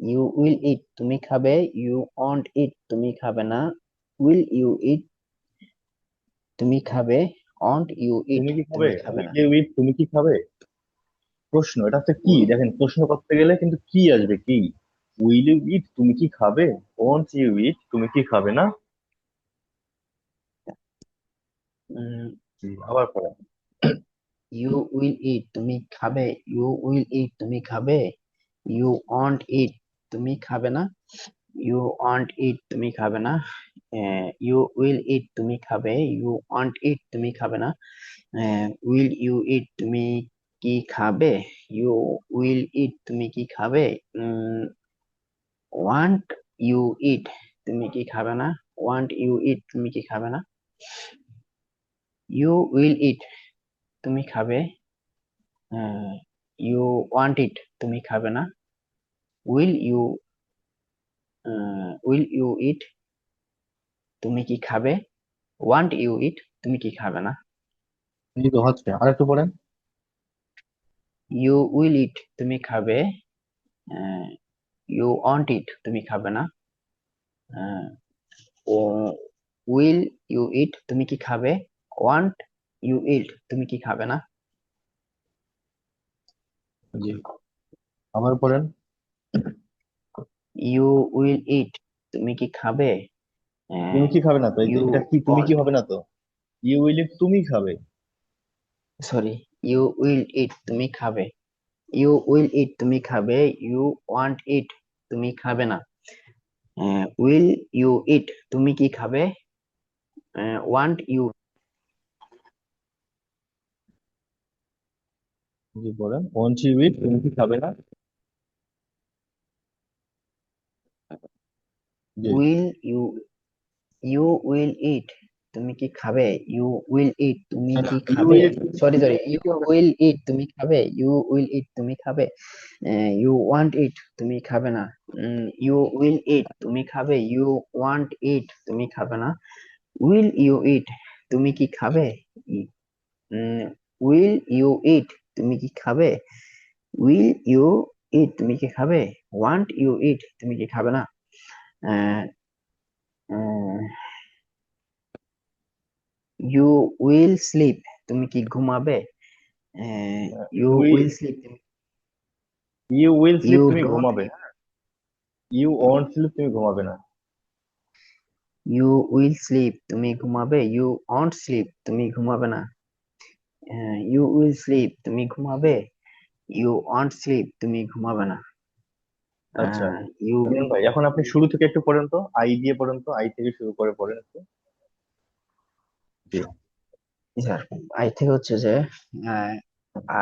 Speaker 2: ইউ উইল ইট, তুমি খাবে। ইউ ওয়ান্ট ইট, তুমি খাবে না। উইল ইউ ইট, তুমি খাবে। ওয়ান্ট ইউ ইট,
Speaker 1: তুমি কি খাবে?
Speaker 2: তুমি খাবে
Speaker 1: উইল
Speaker 2: না।
Speaker 1: ইউ ইট, তুমি কি খাবে? প্রশ্ন, এটা হচ্ছে কি,
Speaker 2: উই-
Speaker 1: দেখেন প্রশ্ন করতে গেলে কিন্তু কি আসবে, কি। উইল ইউ ইট, তুমি কি খাবে? ওন্ট ইউ ইট, তুমি কি খাবে না?
Speaker 2: উম,
Speaker 1: জি, আবার পড়েন।
Speaker 2: ইউ উইল ইট, তুমি খাবে। ইউ উইল ইট, তুমি খাবে। ইউ ওয়ান্ট ইট, তুমি খাবে না। ইউ ওয়ান্ট ইট, তুমি খাবে না। ইউ উইল ইট, তুমি খাবে। ইউ ওয়ান্ট ইট, তুমি খাবে না। উইল ইউ ইট, তুমি কি খাবে? ইউ উইল ইট, তুমি কি খাবে? ওয়ান্ট ইউ ইট, তুমি কি খাবে না? ওয়ান্ট ইউ ইট, তুমি কি খাবে না? ইউ উইল ইট, তুমি খাবে। ইউ ওয়ান্ট ইট, তুমি খাবে না। Will you will you eat, তুমি কি খাবে? ওয়ান্ট ইউ ইট, তুমি কি খাবে না?
Speaker 1: এই তো হচ্ছে, আর একটু পড়েন।
Speaker 2: ইউ উইল ইট, তুমি খাবে। ইউ ওয়ান্ট ইট, তুমি খাবে না। উইল ইউ ইট, তুমি কি খাবে। ওয়ান্ট ইউ ইট, তুমি কি খাবে না।
Speaker 1: জি, আবার পড়েন।
Speaker 2: ইউ উইল ইট, তুমি কি খাবে।
Speaker 1: তুমি কি খাবে না তো,
Speaker 2: ইউ
Speaker 1: এটা কি তুমি কি
Speaker 2: ওয়ান্ট,
Speaker 1: হবে না তো? ইউ উইল ইট, তুমি খাবে।
Speaker 2: সরি, ইউ উইল ইট, তুমি খাবে। ইউ উইল ইট, তুমি খাবে। ইউ ওয়ান্ট ইট, তুমি খাবে না। উইল ইউ ইট, তুমি কি খাবে। ওয়ান্ট ইউ,
Speaker 1: জি বলেন, ওয়ান্ট ইউ ইট, তুমি কি খাবে না? জি।
Speaker 2: Will you, you will eat, তুমি কি খাবে। ইউ উইল ইট, তুমি
Speaker 1: না, না,
Speaker 2: কি
Speaker 1: ইউ
Speaker 2: খাবে।
Speaker 1: উইল ইট,
Speaker 2: সরি
Speaker 1: তুমি
Speaker 2: সরি, ইউ
Speaker 1: খাবে না।
Speaker 2: উইল ইট, তুমি খাবে। ইউ উইল ইট, তুমি খাবে। ইউ ওয়ান্ট ইট, তুমি খাবে না। ইউ উইল ইট, তুমি খাবে। ইউ ওয়ান্ট ইট, তুমি খাবে না। উইল ইউ ইট, তুমি কি খাবে। উইল ইউ ইট, তুমি কি খাবে। উইল ইউ ইট, তুমি কি খাবে। ওয়ান্ট ইউ ইট, তুমি কি খাবে না। ইউ উইল স্লিপ, তুমি কি ঘুমাবে। You will sleep,
Speaker 1: you will sleep,
Speaker 2: you
Speaker 1: তুমি
Speaker 2: ডোন্ট,
Speaker 1: ঘুমাবে। ইউ ওয়ান্ট স্লিপ, তুমি ঘুমাবে না।
Speaker 2: ইউ উইল স্লিপ, তুমি ঘুমাবে। ইউ ওন্ট স্লিপ, তুমি ঘুমাবে না। ইউ উইল স্লিপ, তুমি ঘুমাবে। ইউ ওন্ট স্লিপ, তুমি ঘুমাবে না।
Speaker 1: আচ্ছা,
Speaker 2: ইউ,
Speaker 1: ইমরান ভাই, এখন আপনি শুরু থেকে একটু পড়েন তো, আই দিয়ে পড়েন তো, আই থেকে শুরু করে পড়েন একটু। জি।
Speaker 2: স্যার, আই থেকে হচ্ছে যে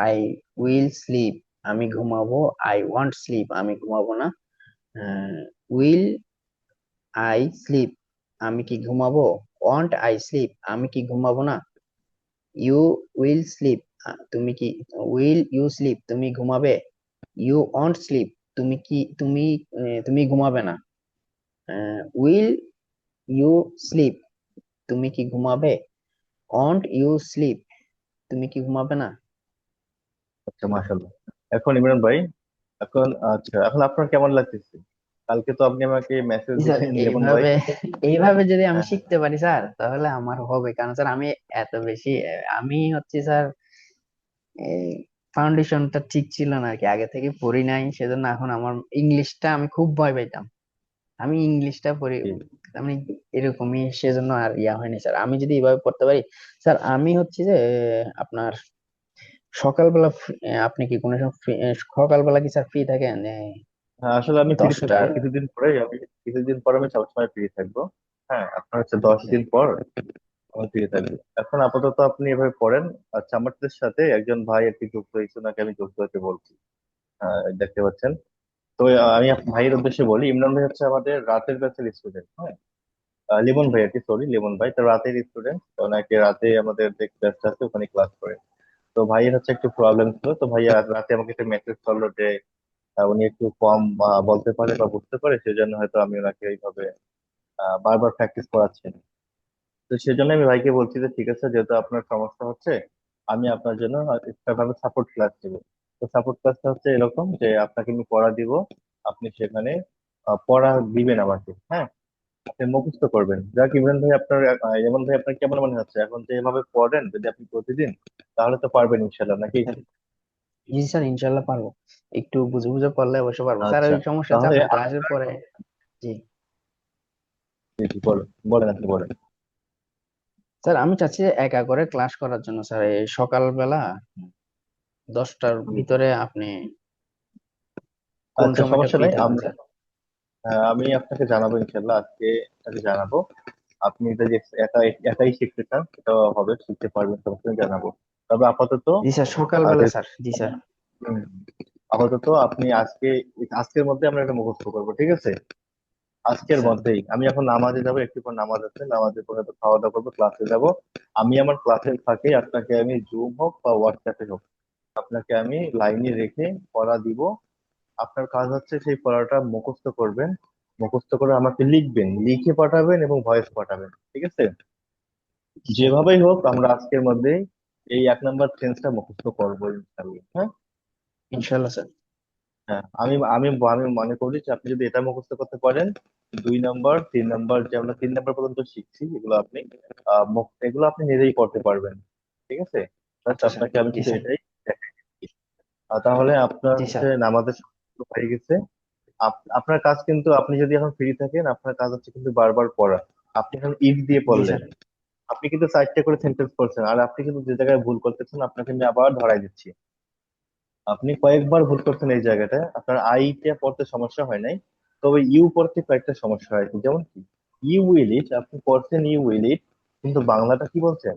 Speaker 2: আই উইল স্লিপ, আমি ঘুমাবো। আই ওয়ান্ট স্লিপ, আমি ঘুমাবো না। উইল আই স্লিপ, আমি কি ঘুমাবো। ওয়ান্ট আই স্লিপ, আমি কি ঘুমাবো না। ইউ উইল স্লিপ, তুমি কি, উইল ইউ স্লিপ, তুমি ঘুমাবে। ইউ ওন্ট স্লিপ, তুমি কি, তুমি ঘুমাবে না। উইল ইউ স্লিপ, তুমি কি ঘুমাবে। ওন্ট ইউ স্লিপ, তুমি কি ঘুমাবে না।
Speaker 1: আচ্ছা, মাশাআল্লাহ। এখন ইমরান ভাই, এখন আচ্ছা, এখন আপনার কেমন লাগতেছে? কালকে তো আপনি আমাকে মেসেজ
Speaker 2: জি স্যার,
Speaker 1: দিলেন লেমন ভাই।
Speaker 2: এইভাবে যদি আমি
Speaker 1: হ্যাঁ, হ্যাঁ।
Speaker 2: শিখতে পারি স্যার, তাহলে আমার হবে। কারণ স্যার আমি এত বেশি, আমি হচ্ছে স্যার এই ফাউন্ডেশনটা ঠিক ছিল না আর কি, আগে থেকে পড়ি নাই, সেজন্য এখন আমার ইংলিশটা আমি খুব ভয় পাইতাম। আমি ইংলিশটা পড়ি,
Speaker 1: জি।
Speaker 2: আমি এরকমই, সেজন্য আর ইয়া হয়নি স্যার। আমি যদি এভাবে পড়তে পারি স্যার, আমি হচ্ছে যে আপনার সকালবেলা আপনি কি কোনো সময় সকালবেলা কি স্যার ফ্রি থাকেন
Speaker 1: হ্যাঁ, আসলে আমি ফ্রি থাকবো
Speaker 2: 10টার।
Speaker 1: কিছুদিন পরে, কিছুদিন পর আমি সবসময় ফ্রি থাকবো। হ্যাঁ, আপনার হচ্ছে 10 দিন পর আমি ফ্রি থাকবো। এখন আপাতত আপনি এভাবে পড়েন। আচ্ছা, আমাদের সাথে একজন ভাই আর কি যুক্ত হয়েছে, ওনাকে আমি যুক্ত হতে বলছি। দেখতে পাচ্ছেন। তো আমি ভাইয়ের উদ্দেশ্যে বলি, ইমরান ভাই হচ্ছে আমাদের রাতের ব্যাচের স্টুডেন্ট। হ্যাঁ, লিমন ভাই আর কি, সরি, লিমন ভাই তো রাতের স্টুডেন্ট। ওনাকে রাতে আমাদের যে ব্যাচটা আছে ওখানে ক্লাস করে। তো ভাইয়ের হচ্ছে একটু প্রবলেম ছিল, তো ভাইয়া রাতে আমাকে একটা মেসেজ করলো যে উনি একটু কম বলতে পারে বা বুঝতে পারে, সেজন্য হয়তো আমি ওনাকে এইভাবে বারবার প্র্যাকটিস করাচ্ছি। তো সেজন্য আমি ভাইকে বলছি যে ঠিক আছে, যেহেতু আপনার সমস্যা হচ্ছে, আমি আপনার জন্য এক্সট্রা ভাবে সাপোর্ট ক্লাস দিব। তো সাপোর্ট ক্লাসটা হচ্ছে এরকম যে আপনাকে আমি পড়া দিব, আপনি সেখানে পড়া দিবেন আমাকে। হ্যাঁ, আপনি মুখস্থ করবেন। যাক ইমরান ভাই, আপনার ইমরান ভাই, আপনার কেমন মনে হচ্ছে এখন যে এভাবে পড়েন যদি আপনি প্রতিদিন, তাহলে তো পারবেন ইনশাল্লাহ, নাকি?
Speaker 2: জি স্যার, ইনশাল্লাহ পারবো। একটু বুঝে বুঝে পড়লে অবশ্য পারবো স্যার।
Speaker 1: আচ্ছা,
Speaker 2: ওই সমস্যা হচ্ছে
Speaker 1: তাহলে
Speaker 2: আপনার ক্লাসের পরে। জি
Speaker 1: জি, জি, বলেন বলেন, আপনি বলেন।
Speaker 2: স্যার, আমি চাচ্ছি যে একা করে ক্লাস করার জন্য স্যার, এই সকালবেলা 10টার ভিতরে আপনি কোন
Speaker 1: আচ্ছা,
Speaker 2: সময়টা
Speaker 1: সমস্যা
Speaker 2: ফ্রি
Speaker 1: নাই,
Speaker 2: থাকবেন
Speaker 1: আমরা
Speaker 2: স্যার।
Speaker 1: আমি আপনাকে জানাবো ইনশাল্লাহ, আজকে আপনাকে জানাবো। আপনি যদি একা একাই শিখতে চান সেটাও হবে, শিখতে পারবেন, সমস্যা নেই, জানাবো। তবে আপাতত
Speaker 2: জি স্যার, সকালবেলা
Speaker 1: আগে
Speaker 2: স্যার। জি স্যার।
Speaker 1: হুম, আপাতত আপনি আজকের মধ্যে আমরা এটা মুখস্থ করবো, ঠিক আছে? আজকের
Speaker 2: স্যার
Speaker 1: মধ্যেই আমি এখন নামাজে যাবো, একটু পর নামাজ আছে, নামাজের পরে তো খাওয়া দাওয়া করবো, ক্লাসে যাব। আমি আমার ক্লাসের ফাঁকে আপনাকে আমি জুম হোক বা হোয়াটসঅ্যাপে হোক, আপনাকে আমি লাইনে রেখে পড়া দিব। আপনার কাজ হচ্ছে সেই পড়াটা মুখস্থ করবেন, মুখস্থ করে আমাকে লিখবেন, লিখে পাঠাবেন এবং ভয়েস পাঠাবেন, ঠিক আছে? যেভাবেই হোক আমরা আজকের মধ্যে এই 1 নাম্বার টেন্সটা মুখস্থ করবো ইনশাল্লাহ, হ্যাঁ।
Speaker 2: ইনশাল্লাহ স্যার।
Speaker 1: হ্যাঁ, আমি আমি আমি মনে করি যে আপনি যদি এটা মুখস্থ করতে পারেন, 2 নাম্বার 3 নাম্বার যে আমরা 3 নাম্বার পর্যন্ত শিখছি এগুলো আপনি এগুলো আপনি নিজেই করতে পারবেন। ঠিক আছে, জাস্ট
Speaker 2: আচ্ছা স্যার।
Speaker 1: আপনাকে আমি
Speaker 2: জি
Speaker 1: শুধু
Speaker 2: স্যার।
Speaker 1: এটাই দেখাই দিচ্ছি। তাহলে আপনার
Speaker 2: জি
Speaker 1: হচ্ছে
Speaker 2: স্যার।
Speaker 1: নামাজের সময় শুরু হয়ে গেছে। আপনার কাজ কিন্তু, আপনি যদি এখন ফ্রি থাকেন, আপনার কাজ হচ্ছে কিন্তু বারবার পড়া। আপনি এখন ইফ দিয়ে
Speaker 2: জি
Speaker 1: পড়লেন,
Speaker 2: স্যার।
Speaker 1: আপনি কিন্তু 4টে করে সেন্টেন্স করছেন, আর আপনি কিন্তু যে জায়গায় ভুল করতেছেন আপনাকে আমি আবার ধরাই দিচ্ছি। আপনি কয়েকবার ভুল করছেন এই জায়গাটা, আপনার আইটা পড়তে সমস্যা হয় নাই, তবে ইউ পড়তে কয়েকটা সমস্যা হয়েছে। যেমন কি, ইউ উইল ইট, আপনি পড়ছেন ইউ উইল ইট, কিন্তু বাংলাটা কি বলছেন,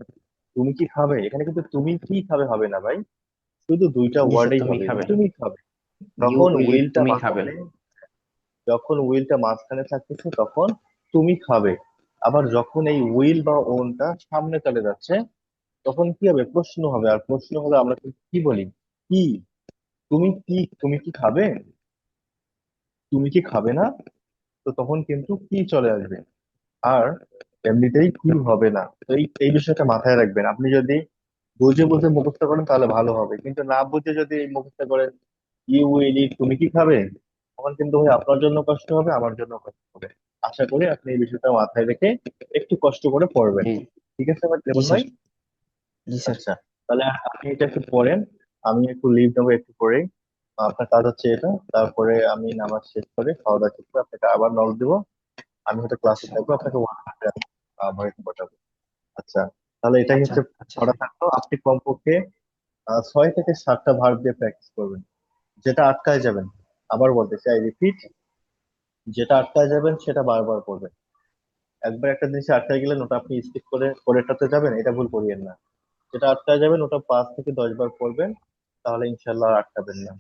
Speaker 1: তুমি কি খাবে। এখানে কিন্তু তুমি কি খাবে হবে না ভাই, শুধু দুইটা
Speaker 2: জি স্যার,
Speaker 1: ওয়ার্ডেই
Speaker 2: তুমি
Speaker 1: হবে,
Speaker 2: খাবে।
Speaker 1: তুমি খাবে।
Speaker 2: ইউ
Speaker 1: তখন
Speaker 2: উইল ইট,
Speaker 1: উইলটা
Speaker 2: তুমি খাবে।
Speaker 1: মাঝখানে, যখন উইলটা মাঝখানে থাকতেছে তখন তুমি খাবে। আবার যখন এই উইল বা ওনটা সামনে চলে যাচ্ছে তখন কি হবে, প্রশ্ন হবে। আর প্রশ্ন হলে আমরা কিন্তু কি বলি, কি, তুমি কি খাবে, তুমি কি খাবে না। তো তখন কিন্তু কি চলে আসবে, আর এমনিতেই কি হবে না। তো এই এই বিষয়টা মাথায় রাখবেন। আপনি যদি বুঝে বুঝে মুখস্থ করেন তাহলে ভালো হবে, কিন্তু না বুঝে যদি মুখস্থ করেন ইউ উইল ইট, তুমি কি খাবে, তখন কিন্তু ভাই আপনার জন্য কষ্ট হবে, আমার জন্য কষ্ট হবে। আশা করি আপনি এই বিষয়টা মাথায় রেখে একটু কষ্ট করে পড়বেন।
Speaker 2: জি।
Speaker 1: ঠিক আছে আমার
Speaker 2: জি
Speaker 1: লেমন
Speaker 2: স্যার।
Speaker 1: ভাই।
Speaker 2: জি স্যার।
Speaker 1: আচ্ছা, তাহলে আপনি এটা একটু পড়েন, আমি একটু লিভ নেবো একটু পরেই। আপনার কাজ হচ্ছে এটা, তারপরে আমি নামাজ শেষ করে খাওয়া দাওয়া শেষ করে আপনাকে আবার নক দিব। আমি হয়তো ক্লাসে
Speaker 2: আচ্ছা।
Speaker 1: থাকবো, আপনাকে হোয়াটসঅ্যাপে ভয়েস পাঠাবো। আচ্ছা, তাহলে এটাই
Speaker 2: আচ্ছা।
Speaker 1: হচ্ছে
Speaker 2: আচ্ছা
Speaker 1: পড়া
Speaker 2: স্যার।
Speaker 1: থাকলো। আপনি কমপক্ষে 6 থেকে 7টা ভার্ব দিয়ে প্র্যাকটিস করবেন। যেটা আটকায় যাবেন, আবার বলতেছি, আই রিপিট, যেটা আটকায় যাবেন সেটা বারবার করবেন। একবার একটা জিনিস আটকায় গেলেন ওটা আপনি স্কিপ করে পরেরটাতে যাবেন, এটা ভুল করিয়েন না। যেটা আটকায় যাবেন ওটা 5 থেকে 10 বার করবেন, তাহলে ইনশাল্লাহ আর আটকাবেন না।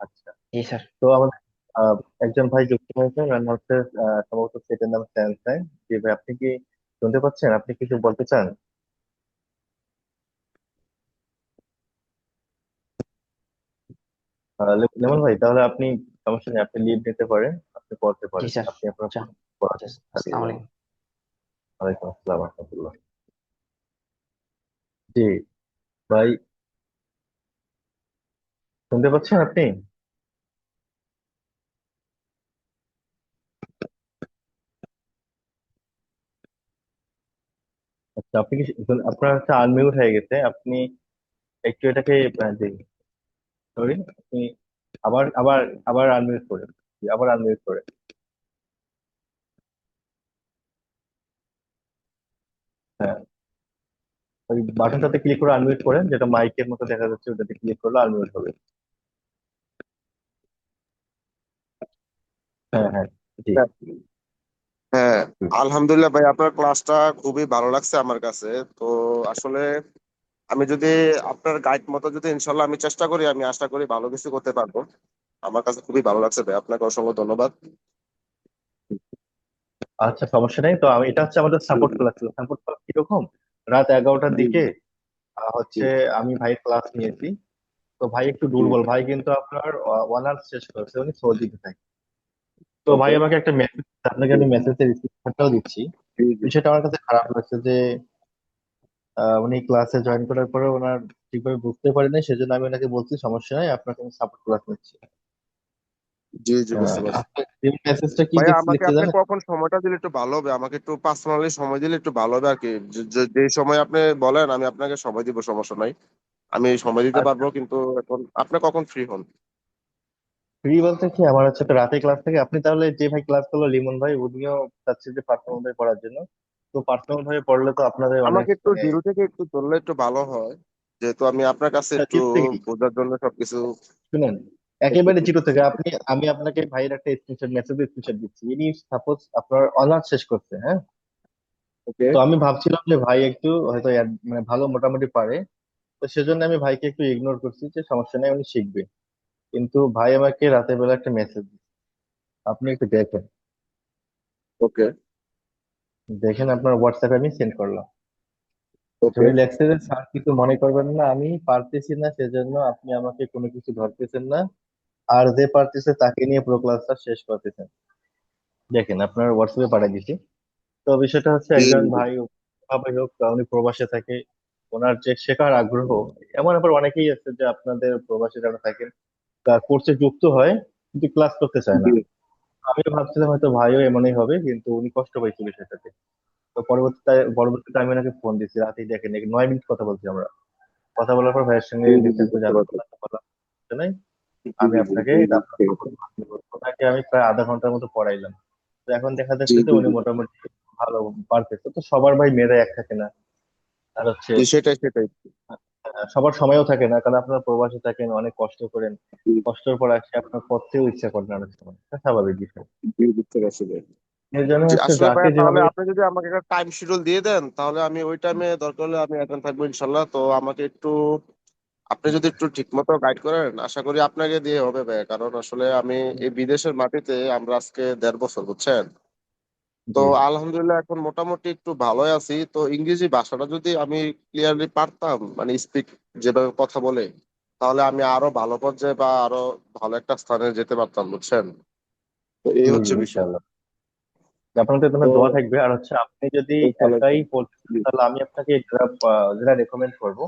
Speaker 1: আচ্ছা,
Speaker 2: জি স্যার।
Speaker 1: তো আমাদের আহ, একজন ভাই যুক্ত হয়েছেন, রান্না হচ্ছে, সম্ভবত সেটার নাম স্যামসাং। জি ভাই, আপনি কি শুনতে পাচ্ছেন, আপনি কিছু বলতে চান। লেমন ভাই, তাহলে আপনি, সমস্যা নেই, আপনি লিভ নিতে পারেন, আপনি পড়তে
Speaker 2: জি
Speaker 1: পারেন,
Speaker 2: স্যার।
Speaker 1: আপনি আপনার
Speaker 2: আচ্ছা।
Speaker 1: পড়া
Speaker 2: আচ্ছা।
Speaker 1: চালিয়ে
Speaker 2: আসসালামু
Speaker 1: যান।
Speaker 2: আলাইকুম।
Speaker 1: ওয়ালাইকুম আসসালাম রহমতুল্লাহ। জি ভাই, শুনতে পাচ্ছেন আপনি। আচ্ছা, আপনি কি, আপনার হচ্ছে আনমিউট হয়ে গেছে, আপনি একটু এটাকে, জি সরি, আপনি আবার আবার আবার আনমিউট করেন। জি, আবার আনমিউট করেন। হ্যাঁ, ওই বাটনটাতে ক্লিক করে আনমিউট করেন, যেটা মাইকের মতো দেখা যাচ্ছে, ওটাতে ক্লিক করলে আনমিউট হবে। হ্যাঁ হ্যাঁ, জি।
Speaker 3: হ্যাঁ, হ্যাঁ, আলহামদুলিল্লাহ ভাই, আপনার ক্লাসটা খুবই ভালো লাগছে আমার কাছে। তো আসলে আমি যদি আপনার গাইড মতো যদি ইনশাল্লাহ আমি চেষ্টা করি, আমি আশা করি ভালো কিছু করতে পারবো। আমার কাছে খুবই ভালো লাগছে ভাই, আপনাকে অসংখ্য ধন্যবাদ।
Speaker 1: আচ্ছা, সমস্যা নেই। তো আমি, এটা হচ্ছে আমাদের
Speaker 3: জি
Speaker 1: সাপোর্ট ক্লাস ছিল। সাপোর্ট ক্লাস কিরকম, রাত 11টার
Speaker 3: জি
Speaker 1: দিকে
Speaker 3: জি
Speaker 1: হচ্ছে আমি ভাই ক্লাস নিয়েছি। তো ভাই একটু
Speaker 3: জি।
Speaker 1: দুর্বল, ভাই কিন্তু আপনার অনার্স শেষ করেছে, উনি সৌদিতে থাকে। তো ভাই
Speaker 3: ওকে।
Speaker 1: আমাকে একটা মেসেজ, আপনাকে আমি মেসেজের স্ক্রিনশটটাও দিচ্ছি।
Speaker 3: জি জি।
Speaker 1: বিষয়টা আমার কাছে খারাপ লাগছে যে উনি ক্লাসে জয়েন করার পরে ওনার ঠিকভাবে বুঝতে পারেনি, সেজন্য আমি ওনাকে বলছি সমস্যা নাই, আপনাকে আমি সাপোর্ট ক্লাস নিচ্ছি।
Speaker 3: জি জি, বুঝতে পারছি।
Speaker 1: আপনি মেসেজটা কি
Speaker 3: ভাই আমাকে
Speaker 1: লিখছে
Speaker 3: আপনি
Speaker 1: জানেন।
Speaker 3: কখন সময়টা দিলে একটু ভালো হবে, আমাকে একটু পার্সোনালি সময় দিলে একটু ভালো হবে আর কি। যে সময় আপনি বলেন আমি আপনাকে সময় দিব, সমস্যা নাই। আমি সময় দিতে
Speaker 1: আচ্ছা,
Speaker 3: পারবো, কিন্তু এখন আপনি কখন ফ্রি হন?
Speaker 1: ফ্রি বলতে কি, আমার হচ্ছে একটা রাতে ক্লাস থেকে, আপনি তাহলে যে ভাই ক্লাস করলো লিমন ভাই, উনিও চাচ্ছে যে পার্সোনাল ভাবে পড়ার জন্য। তো পার্সোনাল ভাবে পড়লে তো আপনাদের অনেক
Speaker 3: আমাকে একটু
Speaker 1: মানে,
Speaker 3: জিরো থেকে একটু ধরলে একটু ভালো হয়, যেহেতু আমি আপনার কাছে
Speaker 1: আচ্ছা,
Speaker 3: একটু
Speaker 1: জিরো থেকে
Speaker 3: বোঝার জন্য সবকিছু
Speaker 1: শুনেন, একেবারে
Speaker 3: করতেছি।
Speaker 1: জিরো থেকে আপনি, আমি আপনাকে ভাইয়ের একটা স্ক্রিনশট, মেসেজের স্ক্রিনশট দিচ্ছি। ইনি সাপোজ আপনার অনার্স শেষ করছে, হ্যাঁ।
Speaker 3: ওকে।
Speaker 1: তো আমি ভাবছিলাম যে ভাই একটু হয়তো মানে ভালো মোটামুটি পারে, তো সেজন্য আমি ভাইকে একটু ইগনোর করছি যে সমস্যা নেই উনি শিখবে। কিন্তু ভাই আমাকে রাতের বেলা একটা মেসেজ, আপনি একটু দেখেন,
Speaker 3: ওকে।
Speaker 1: দেখেন আপনার হোয়াটসঅ্যাপে আমি সেন্ড করলাম।
Speaker 3: ওকে।
Speaker 1: উনি লেখছে যে স্যার কিছু মনে করবেন না, আমি পারতেছি না সেজন্য আপনি আমাকে কোনো কিছু ধরতেছেন না, আর যে পারতেছে তাকে নিয়ে পুরো ক্লাসটা শেষ করতেছেন। দেখেন আপনার হোয়াটসঅ্যাপে পাঠিয়ে দিছি। তো বিষয়টা হচ্ছে
Speaker 3: জি
Speaker 1: একজন
Speaker 3: জি জি।
Speaker 1: ভাই স্বাভাবিক হোক, উনি প্রবাসে থাকে, ওনার যে শেখার আগ্রহ, এমন আবার অনেকেই আছে যে আপনাদের প্রবাসে যারা থাকেন কোর্সে যুক্ত হয় কিন্তু ক্লাস করতে চায় না।
Speaker 3: জি
Speaker 1: আমিও ভাবছিলাম হয়তো ভাইও এমনই হবে, কিন্তু উনি কষ্ট পাইছিল সেটাতে। তো পরবর্তীতে আমি ওনাকে ফোন দিচ্ছি, রাতে দেখেন 9 মিনিট কথা বলছি আমরা। কথা বলার পর ভাইয়ের সঙ্গে
Speaker 3: জি জি জি,
Speaker 1: ডিসকাস করে
Speaker 3: বুঝতে
Speaker 1: জানতে
Speaker 3: পারছি।
Speaker 1: পারলাম, বললাম, "সমস্যা নাই,
Speaker 3: জি
Speaker 1: আমি
Speaker 3: জি জি
Speaker 1: আপনাকে
Speaker 3: জি
Speaker 1: এটা
Speaker 3: জি,
Speaker 1: আপনার
Speaker 3: ঠিক আছে।
Speaker 1: প্রকল্প দিব।" ওনাকে আমি প্রায় আধা ঘন্টার মতো পড়াইলাম। তো এখন দেখা
Speaker 3: জি
Speaker 1: যাচ্ছে যে
Speaker 3: জি
Speaker 1: উনি
Speaker 3: জি
Speaker 1: মোটামুটি ভালো পারতেছে। তো সবার ভাই মেধা এক থাকে না, আর হচ্ছে
Speaker 3: জি, সেটাই সেটাই।
Speaker 1: সবার সময়ও থাকে না, কারণ আপনারা প্রবাসে থাকেন, অনেক কষ্ট করেন।
Speaker 3: জি
Speaker 1: কষ্টের পর আসে আপনার পড়তেও ইচ্ছা করে না অনেক সময়, এটা স্বাভাবিক বিষয়।
Speaker 3: জি, বুঝতে পারছি ভাই।
Speaker 1: এর জন্য
Speaker 3: জি
Speaker 1: হচ্ছে
Speaker 3: আসলে
Speaker 1: যাকে
Speaker 3: ভাইয়া, তাহলে
Speaker 1: যেভাবে
Speaker 3: আপনি যদি আমাকে একটা টাইম শিডিউল দিয়ে দেন, তাহলে আমি ওই টাইমে দরকার হলে আমি অ্যাটেন্ড থাকবো ইনশাল্লাহ। তো আমাকে একটু, আপনি যদি একটু ঠিক মতো গাইড করেন, আশা করি আপনাকে দিয়ে হবে ভাইয়া। কারণ আসলে আমি এই বিদেশের মাটিতে আমরা আজকে 1.5 বছর, বুঝছেন। তো
Speaker 1: জি
Speaker 3: আলহামদুলিল্লাহ এখন মোটামুটি একটু ভালোই আছি। তো ইংরেজি ভাষাটা যদি আমি ক্লিয়ারলি পারতাম, মানে স্পিক যেভাবে কথা বলে, তাহলে আমি আরো ভালো পর্যায়ে বা আরো ভালো একটা স্থানে যেতে পারতাম, বুঝছেন। তো এই
Speaker 1: জি জি,
Speaker 3: হচ্ছে বিষয়।
Speaker 1: ইনশাআল্লাহ। আপনার জন্য
Speaker 3: তো
Speaker 1: দোয়া থাকবে। আর হচ্ছে আপনি যদি
Speaker 3: ইনশাল্লাহ
Speaker 1: একাই
Speaker 3: ইনশাল্লাহ।
Speaker 1: পড়তে চান,
Speaker 3: জি,
Speaker 1: তাহলে আমি আপনাকে যেটা রেকমেন্ড করব,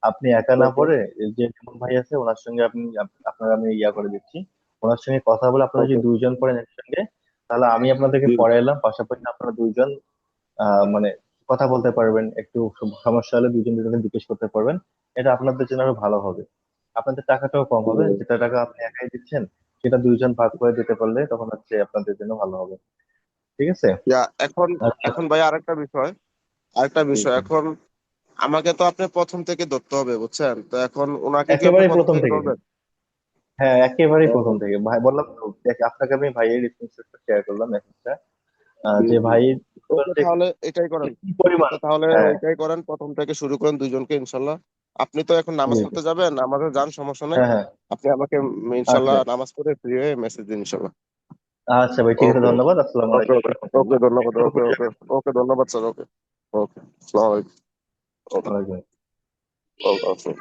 Speaker 1: আপনি একা না
Speaker 3: ওকে
Speaker 1: পড়ে এই যে যেমন ভাই আছে ওনার সঙ্গে আপনি আপনার আমি ইয়া করে দিচ্ছি, ওনার সঙ্গে কথা বলে আপনারা যদি
Speaker 3: ওকে।
Speaker 1: দুইজন পড়েন একসঙ্গে, তাহলে আমি আপনাদেরকে
Speaker 3: জি
Speaker 1: পড়াইলাম, পাশাপাশি আপনারা দুইজন মানে কথা বলতে পারবেন, একটু সমস্যা হলে দুইজন দুজনকে জিজ্ঞেস করতে পারবেন। এটা আপনাদের জন্য আরো ভালো হবে, আপনাদের টাকাটাও কম হবে। যেটা টাকা আপনি একাই দিচ্ছেন সেটা দুইজন ভাগ করে দিতে পারলে তখন হচ্ছে আপনাদের জন্য ভালো হবে। ঠিক আছে।
Speaker 3: ইয়া, এখন
Speaker 1: আচ্ছা,
Speaker 3: এখন ভাই আরেকটা বিষয় এখন, আমাকে তো আপনি প্রথম থেকে ধরতে হবে, বুঝছেন। তো এখন ওনাকে কি আপনি
Speaker 1: একেবারেই
Speaker 3: প্রথম
Speaker 1: প্রথম
Speaker 3: থেকে
Speaker 1: থেকে।
Speaker 3: ধরবেন?
Speaker 1: হ্যাঁ, একেবারেই প্রথম
Speaker 3: ও,
Speaker 1: থেকে ভাই, বললাম তো আপনাকে আমি ভাইয়ের স্ক্রিনশটটা শেয়ার করলাম মেসেজটা,
Speaker 3: জি
Speaker 1: যে
Speaker 3: জি।
Speaker 1: ভাই
Speaker 3: ওকে,
Speaker 1: যে
Speaker 3: তাহলে এটাই করেন।
Speaker 1: কি পরিমাণ।
Speaker 3: ওকে, তাহলে
Speaker 1: হ্যাঁ,
Speaker 3: ওইটাই করেন, প্রথম থেকে শুরু করেন দুইজনকে ইনশাল্লাহ। আপনি তো এখন নামাজ
Speaker 1: জি জি,
Speaker 3: পড়তে যাবেন, আমাদের যান, সমস্যা নেই।
Speaker 1: হ্যাঁ হ্যাঁ,
Speaker 3: আপনি আমাকে ইনশাল্লাহ
Speaker 1: আচ্ছা
Speaker 3: নামাজ পড়ে ফ্রি হয়ে মেসেজ দিন ইনশাল্লাহ।
Speaker 1: আচ্ছা ভাই, ঠিক আছে,
Speaker 3: ওকে
Speaker 1: ধন্যবাদ, আসসালামু
Speaker 3: ওকে
Speaker 1: আলাইকুম
Speaker 3: ওকে ওকে,
Speaker 1: রহমতুল্লাহ।
Speaker 3: ধন্যবাদ।
Speaker 1: একটু
Speaker 3: ওকে
Speaker 1: উপরে
Speaker 3: ওকে
Speaker 1: যাবেন।
Speaker 3: ওকে, ধন্যবাদ স্যার। ওকে ওকে, আসসালামু আলাইকুম। ওকে
Speaker 1: ওয়ালাইকুম।
Speaker 3: ওকে ওকে।